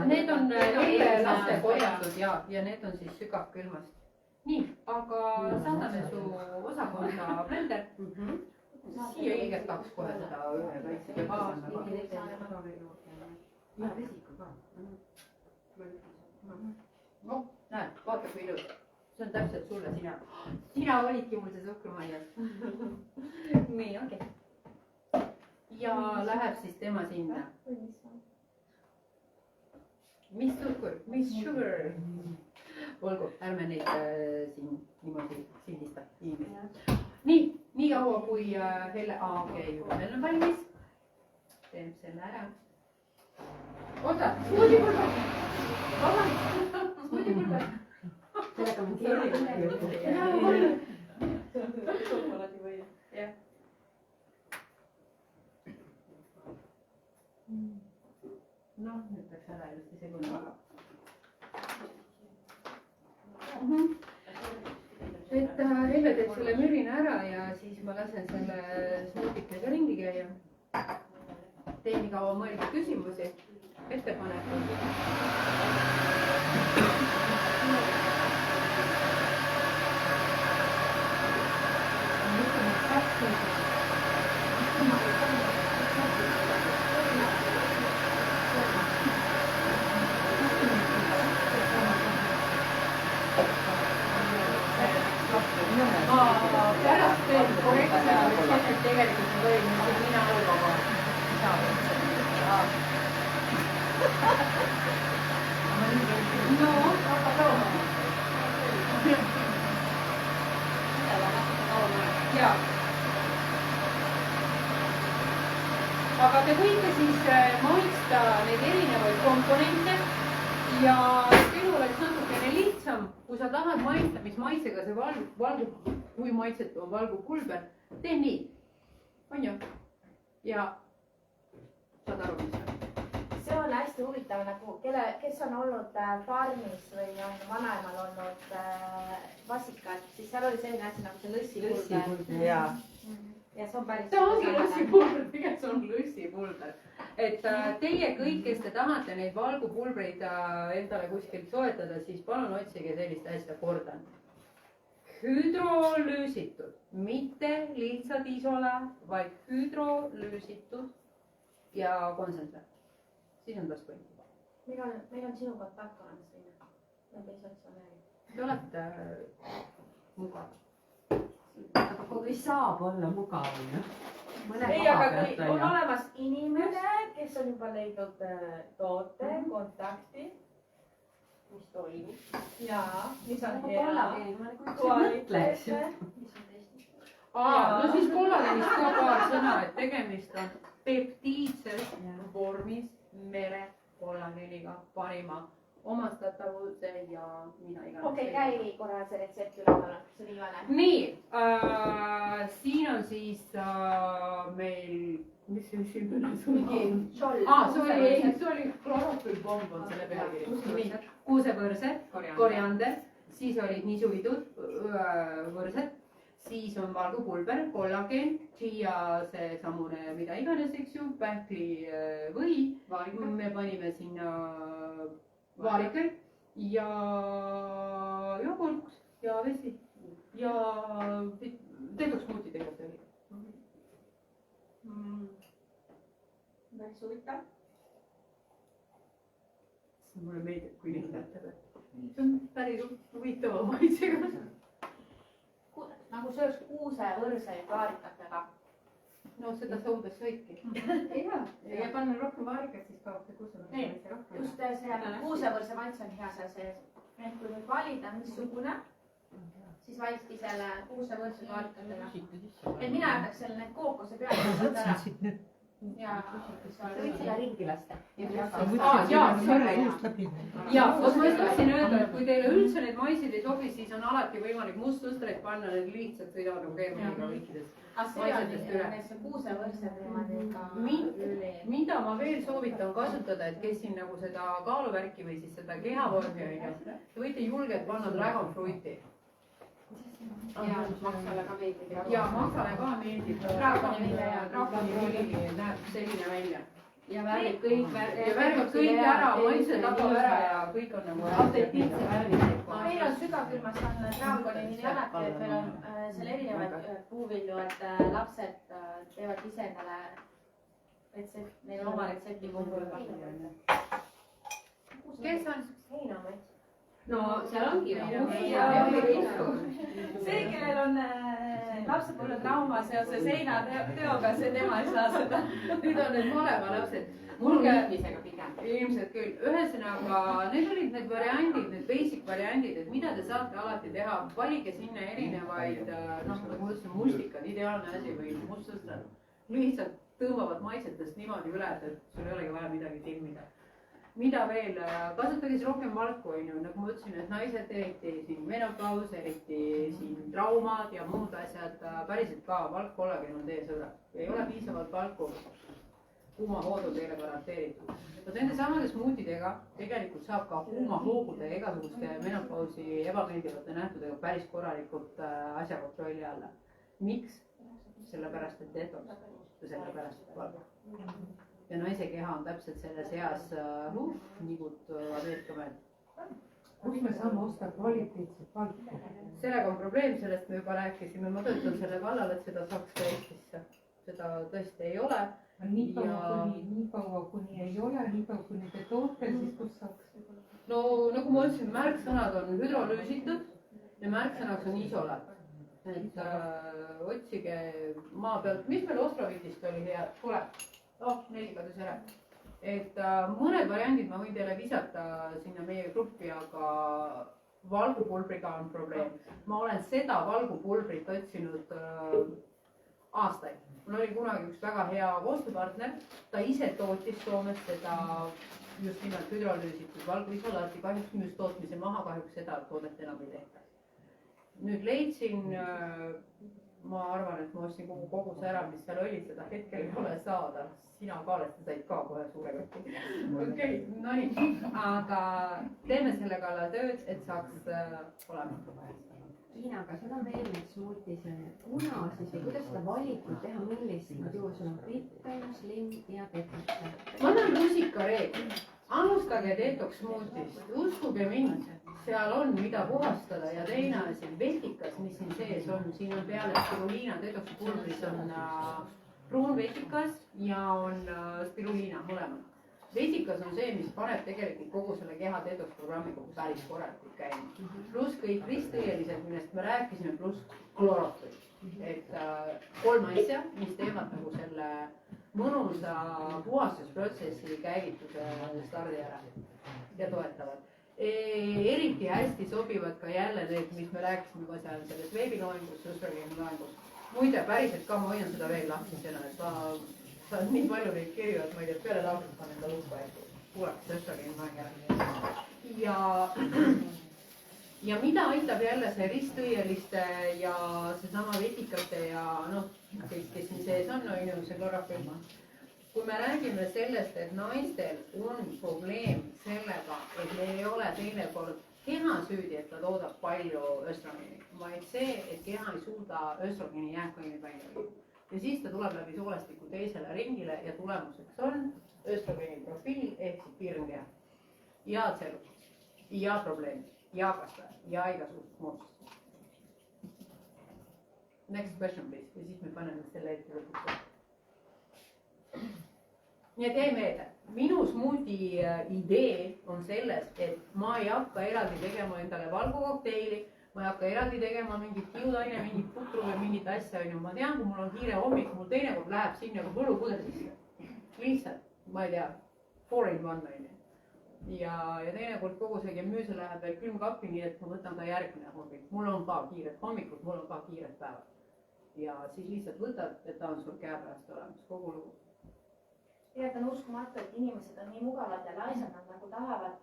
Need on neile laste korjatud ja need on siis sügavkülmast. nii, aga saadame su osakonda blender. siia õigetaks kohe seda ühe väikse. ja vesiku ka. noh, näed, vaata kui ilus. see on täpselt sulle, sina olidki mul see suhkrumaias. nii, okei. ja läheb siis tema sinna. mis suhkur, mis sugar? olgu, ärme neid siin niimoodi sildista. nii kaua kui Helle, okei, juba meil on valmis. teeb selle ära. oota, vabandust. smuutipulber . sellega ma keerin . jah . noh , nüüd läks ära ilusti segune vaga . et Helve teeb selle mürina ära ja siis ma lasen selle smuutikega ringi käia . teen nii kaua mõelda küsimusi , ettepanekuid . pärast teen korrektse retsepti , tegelikult ma võin mina algama . no hakka proovima . jaa . aga te võite siis maitsta neid erinevaid komponente ja elu oleks natukene lihtsam , kui sa tahad maitsta , mis maitsega see valgub , kui maitsetu on valgupulber , tee nii , on ju ? ja saad aru , mis on . see on hästi huvitav nagu , kes on olnud farmis või on vanaemal olnud vasikad , siis seal oli selline asi nagu see lõssipulber . jaa . ja see on päris . see ongi lõssipulber , tegelikult see on lõssipulber . et teie kõik , kes te tahate neid valgupulbreid endale kuskilt soetada , siis palun otsige sellist asja , kordan . hüdrolüüsitud , mitte lihtsalt isole , vaid hüdrolüüsitud ja kontsentrat . siis on taskuid . meil on sinu kontakt olemas , Riina . läbi sotsiaalmeedia . Te olete mugav . aga kui saab olla mugav , noh . ei , aga kui on olemas inimene , kes on juba leidnud toote , kontakti , mis toimub . ja mis on Nagu hea kollageeni, ma nagu üldse ei kvaliteet mõtleks. . no siis kollageenist ka paar sõna , et tegemist on peptiidses vormis merekollageeniga parima omastatavuse ja mida iganes . okei , käi korra see retsept üle , palun , see viimane . nii siin on siis meil , mis see esimene sõna on ? see oli klorofülpomm on selle pealkiri . kuusevõrsed , koriander , siis olid nisuviidud , võrsed , siis on valgupulber , kollageen , chia seesamune mida iganes , eks ju , pähklivõi , me panime sinna vaarikaid ja jogurt ja vesi ja terveks smuuti tegelikult oli . päris huvitav . mulle meeldib , kui neid näitab , et see on päris huvitava maitsega . nagu sööks kuusevõrseid vaarikatega . no seda sa umbes sõidki . ja panna rohkem vaarikat , siis kaob see kuusevõrse maitse rohkem . just see kuusevõrse maitse on hea seal sees . et kui nüüd valida , missugune , siis validki selle kuusevõrse vaarikatega . et mina jätaks selle need kookose peale ära . ja võid selle ringi lasta . ja vot ma just tahtsin öelda , et kui teile üldse need maisid ei sobi , siis on alati võimalik mustsustreid panna , need lihtsalt sõidavad nagu keeruliga kõikides . aga see on see kuusevõrsed niimoodi ka üli . mida ma veel soovitan kasutada , et kes siin nagu seda kaaluvärki või siis seda kehavormi on ju , te võite julgelt panna dragon fruiti . ja maksale ka meeldib . ja maksale ka meeldib . draakonivili näeb selline välja . ja värvib kõik . ja värvib kõik ära , maitse tapab ära ja kõik on nagu apetiitse värviga . meil on sügavkülmas on draakonini alati , et meil on seal erinevaid puuvilju , et lapsed teevad ise endale retsept , neil on oma retseptikogu . kes on ? heinamaid . no seal ongi . see , kellel on lapsepõlvetrauma seoses heinateoga , see tema ei saa seda . nüüd on need malevapsed . mul mulge liitmisega pigem . ilmselt küll , ühesõnaga need olid need variandid , need basic variandid , et mida te saate alati teha , valige sinna erinevaid noh , nagu ma ütlesin , mustikad , ideaalne asi või mustsõstrad , lihtsalt tõmbavad maitsetest niimoodi üle , et sul ei olegi vaja midagi timmida . mida veel, kasutage siis rohkem valku, onju, nagu ma ütlesin, et naised eriti siin menopaus, eriti siin traumad ja muud asjad, päriselt ka valkkollageen on teie sõbrad. Ei ole piisavalt valku, kuuma hoodu teile garanteeritud. Vot nende samade smuutidega tegelikult saab ka kuuma hoogude ja igasuguste menopausi ebameeldivate nähtudega päris korralikult asja kontrolli alla. Miks? Sellepärast, et detox ja sellepärast, et valgu. Ja naise keha on täpselt selles eas nigut Ameerika mäed. Kus me saame osta kvaliteetset valku? Sellega on probleem, sellest me juba rääkisime. Ma töötan selle kallal, et seda saaks ka Eestisse. Seda tõesti ei ole. Nii kaua kuni ei ole, nii kaua kuni te toote, siis kus saaks? No nagu ma ütlesin, märksõnad on hüdrolüüsitud ja märksõnaks on isolaat. Et otsige maa pealt, mis meil Ostroviitist oli hea, tule. 4 kadus ära. Et mõned variandid ma võin teile visata sinna meie gruppi, aga valgupulbriga on probleem. Ma olen seda valgupulbrit otsinud aastaid. Mul oli kunagi üks väga hea koostööpartner, ta ise tootis Soomes seda just nimelt hüdrolüüsitud valguisolaati, kahjuks müüs tootmise maha, kahjuks seda toodet enam ei tehta. Nüüd leidsin, ma arvan, et ma ostsin kogu koguse ära, mis seal oli, seda hetkel ei ole saada. Sina Kaalest said ka kohe suure kõtti. Okei, no nii, aga teeme selle kallal tööd, et saaks olema. Tiina, aga sul on veel need smuutis, kuna siis või kuidas seda valikut teha, millist juhul sul on bitter, slim ja detox? Ma annan rusikareegli. Alustage detox smuutist, uskuge mind, seal on mida puhastada ja teine asi, vetikas, mis siin sees on, siin on peale spiruliina, detox pulbris on pruun vetikas ja on spiruliina mõlemad. Vesikas on see, mis paneb tegelikult kogu selle keha detox programmiga päris korralikult käima. Pluss kõik ristõielised, millest me rääkisime, pluss klorofil. Et 3 asja, mis teevad nagu selle mõnusa puhastusprotsessi käivituse stardi ära ja toetavad. Eriti hästi sobivad ka jälle need, mis me rääkisime ka seal selles veebiloengus, õstrogeeni loengus. Muide, päriselt ka ma hoian seda veel lahtisena, et ma saan nii palju neid kirju, et ma ei tea, peale lauset panen enda lukka, et kuulaks õstrogeeni loeng ära. Ja mida aitab jälle see ristõieliste ja seesama vetikate ja kes siin sees on, see klorofil. Kui me räägime sellest, et naistel on probleem sellega, et meil ei ole teinekord keha süüdi, et ta toodab palju östrogeeni, vaid see, et keha ei suuda östrogeeni jääkaineid välja viia. Ja siis ta tuleb läbi soolestiku teisele ringile ja tulemuseks on östrogeeni profiil ehk siis piirnkeha ja tselluliis ja probleemid ja kasvajad ja igasugused moodustused. Next question please ja siis me paneme selle ette lõpuks. Nii et jäi meelde, minu smuuti idee on selles, et ma ei hakka eraldi tegema endale valgukokteili, ma ei hakka eraldi tegema mingit kiudaine, mingit putru või mingit asja, ma tean, kui mul on kiire hommik, mul teinekord läheb sinna kui põllupuder sisse. Lihtsalt, ma ei tea, 4-in-1 on. Ja teinekord kogu see gemüüse läheb veel külmkappi, nii et ma võtan ka järgmine hommik. Mul on ka kiired hommikud, mul on ka kiired päevad. Ja siis lihtsalt võtad, et ta on sul käepärast olemas, kogu lugu. Tegelikult on uskumatu, et inimesed on nii mugavad ja laisad, nad nagu tahavad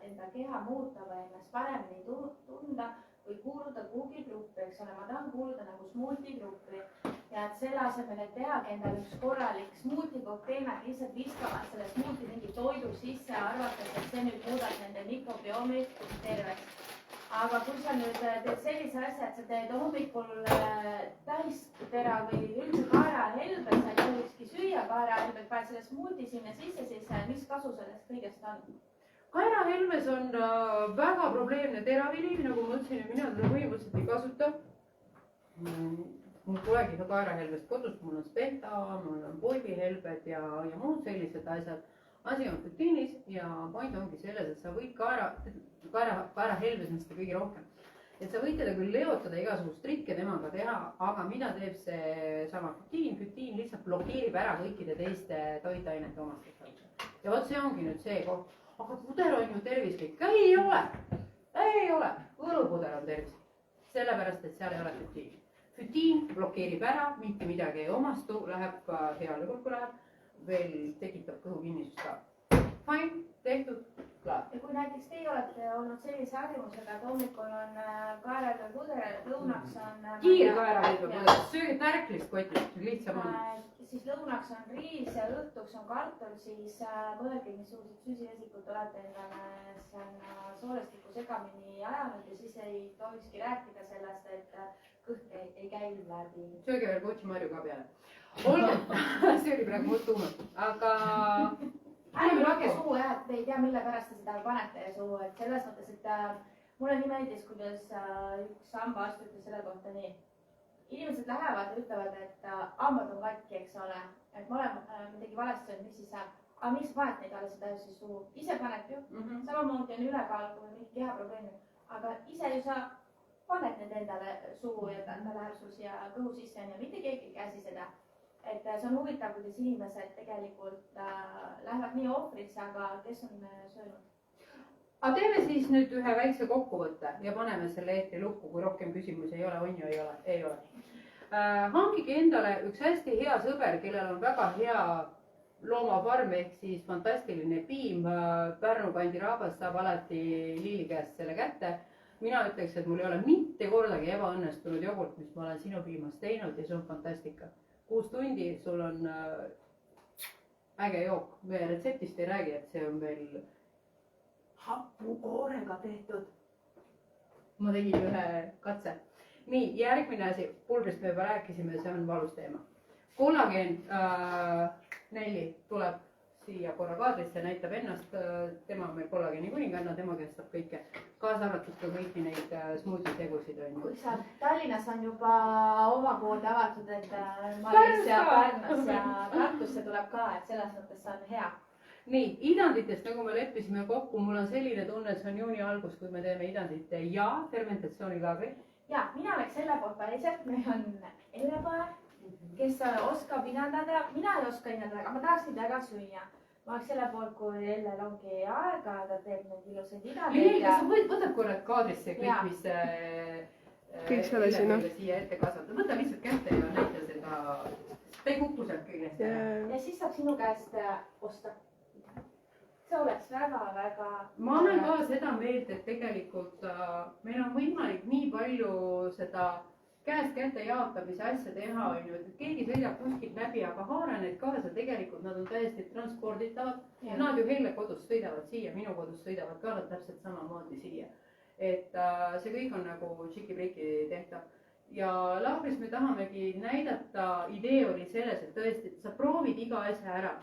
enda keha muuta või ennast paremini tunda või kuuluda kuhugi gruppi, eks ole, ma tahan kuuluda nagu smuuti gruppi ja et selle asemel, et tehagi endale üks korralik smuuti kokteil, nad lihtsalt viskavad selle smuuti mingi toidu sisse, arvates, et see nüüd muudab nende mikrobiomi terveks. Aga kui sa nüüd teed sellise asja, et sa teed hommikul täistera või üldse kaerahelbe, sa ei tohikski süüa kaerahelbet, paned selle smuuti sinna sisse, siis mis kasu sellest kõigest on? Kaerahelmes on väga probleemne teravili, nagu ma ütlesin, ja mina teda põhimõtteliselt ei kasuta. Mul polegi ka kaerahelbest kodus, mul on spenta, mul on poibihelbed ja muud sellised asjad. Asi on futiinis ja point ongi selles, et sa võid kaerahelbes on seda kõige rohkem. Et sa võid teda küll leotada igasugust trikke temaga teha, aga mida teeb see sama futiin? Futiin lihtsalt blokeerib ära kõikide teiste toitainete omastused. Ja vot see ongi nüüd see koht. Aga puder on ju tervislik. Ei ole. Õlupuder on tervislik. Sellepärast, et seal ei ole futiin. Futiin blokeerib ära, mitte midagi ei omastu, läheb ka heal juhul, kui läheb, veel tekitab kõhukinnisust ka. Fine, tehtud, klaar. ja kui näiteks teie olete olnud sellise harjumusega, et hommikul on kaelad või puder, lõunaks on kiirkaeraveid või kuidas, sööge tärklist kotist, lihtsam on. siis lõunaks on riis ja õhtuks on kartul, siis mõelge, missugused süsivesikud olete endale sinna soolestikku segamini ajanud ja siis ei tohikski rääkida sellest, et kõht ei käi läbi. sööge veel kotšimarju ka peale. olge, see oli praegu must huumor, aga ärge lage suhu jah, et te ei tea, mille pärast te seda panete suhu, et selles mõttes, et mulle nii meeldis, kuidas üks hambaarst ütles selle kohta nii. Inimesed lähevad ja ütlevad, et hambad on katki, eks ole, et ma olen midagi valesti öelnud, mis siis saab. aga miks sa paned neid alles edasi suhu? ise paned ju, samamoodi on ülekaal kui mingi kehaprobleem, aga ise ju sa paned need endale suhu ja ta läheb sul siia kõhu sisse ja mitte keegi ei käsi seda. et see on huvitav, kuidas inimesed tegelikult lähevad nii ohvrisse, aga kes on söönud. aga teeme siis nüüd ühe väikse kokkuvõtte ja paneme selle eetri lukku, kui rohkem küsimusi ei ole, on ju, ei ole. Hangige endale üks hästi hea sõber, kellel on väga hea loomafarm ehk siis fantastiline piim. Pärnu kandi rahvas saab alati Liili käest selle kätte. mina ütleks, et mul ei ole mitte kordagi ebaõnnestunud jogurt, mis ma olen sinu piimast teinud ja see on fantastika. 6 tundi, sul on äge jook. me retseptist ei räägi, et see on veel hapukoorega tehtud. ma tegin ühe katse. nii, järgmine asi, pulbrist me juba rääkisime, see on valus teema. Kollageen Nelli tuleb siia korra kaadrisse, näitab ennast, tema on meil kollageeni kuninganna, tema käest saab kõike, kaasa arvatud ka kõiki neid smoothie tegusid on ju. kui sa Tallinnas on juba oma kood avatud, et Maris ja Pärnus ja Tartusse tuleb ka, et selles mõttes see on hea. nii, idanditest, nagu me leppisime kokku, mul on selline tunne, et see on juuni algus, kui me teeme idandite ja fermentatsioonilaagri. ja mina oleks selle poolt päriselt, meil on Ellepae, kes oskab idandada, mina ei oska idandada, aga ma tahaks neid väga süüa. ma oleks selle poolt, kui Ellel ongi aega, ta teeb neid ilusaid idandeid. Liili, kas sa võtad korra kaadrisse kõik, mis kõik selle sinna siia ette kasvatada, võta lihtsalt kätte ja näita seda, ta ei kuku sealt kõigest ära. ja siis saab sinu käest osta. see oleks väga-väga. ma olen ka seda meelt, et tegelikult meil on võimalik nii palju seda käest kätte jaotamise asja teha, on ju, et keegi sõidab kuskilt läbi, aga haara need kaasa, tegelikult nad on täiesti transporditavad. Nad ju Helle kodust sõidavad siia, minu kodust sõidavad ka nad täpselt samamoodi siia. et see kõik on nagu tšiki-priki tehtav. ja laagris me tahamegi näidata, idee oli selles, et tõesti, et sa proovid iga asja ära.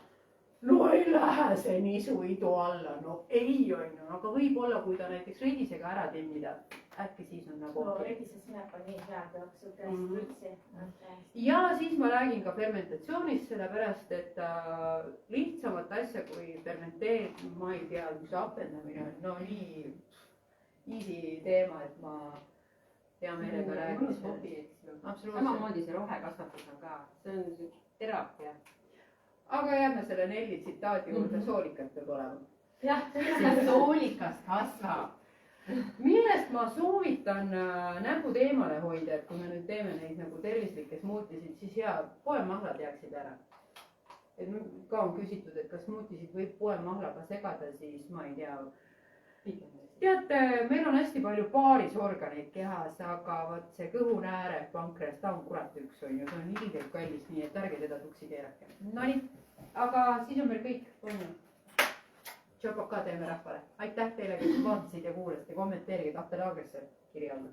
no ei lähe see nisuidu alla, no ei on ju, aga võib-olla, kui ta näiteks redisega ära timmida, äkki siis on nagu okei. redise sinep on nii hea, et oleks sul tõesti üldse. ja siis ma räägin ka fermentatsioonist, sellepärast et lihtsamat asja kui fermenteerimine, ma ei tea, mis apendamine on, no nii easy teema, et ma hea meelega räägin. samamoodi see rohekasvatus on ka, see on teraapia. aga jääme selle Nelli tsitaadi juurde, soolikat peab olema. jah, see soolikas kasvab. millest ma soovitan näpud eemale hoida, et kui me nüüd teeme neid nagu tervislikke smuutisid, siis hea, poemahlad jääksid ära. et ka on küsitud, et kas smuutisid võib poemahlaga segada, siis ma ei tea. teate, meil on hästi palju baarisorganeid kehas, aga vot see kõhunääre pankreas, ta on kurat üks, on ju, see on ilgelt kallis, nii et ärge teda tuksi keerake. Nonii, aga siis on meil kõik, on ju. Tšopoka teeme rahvale. aitäh teile, kes vaatasid ja kuulasid ja kommenteerige kahte laagrisse kirja alla.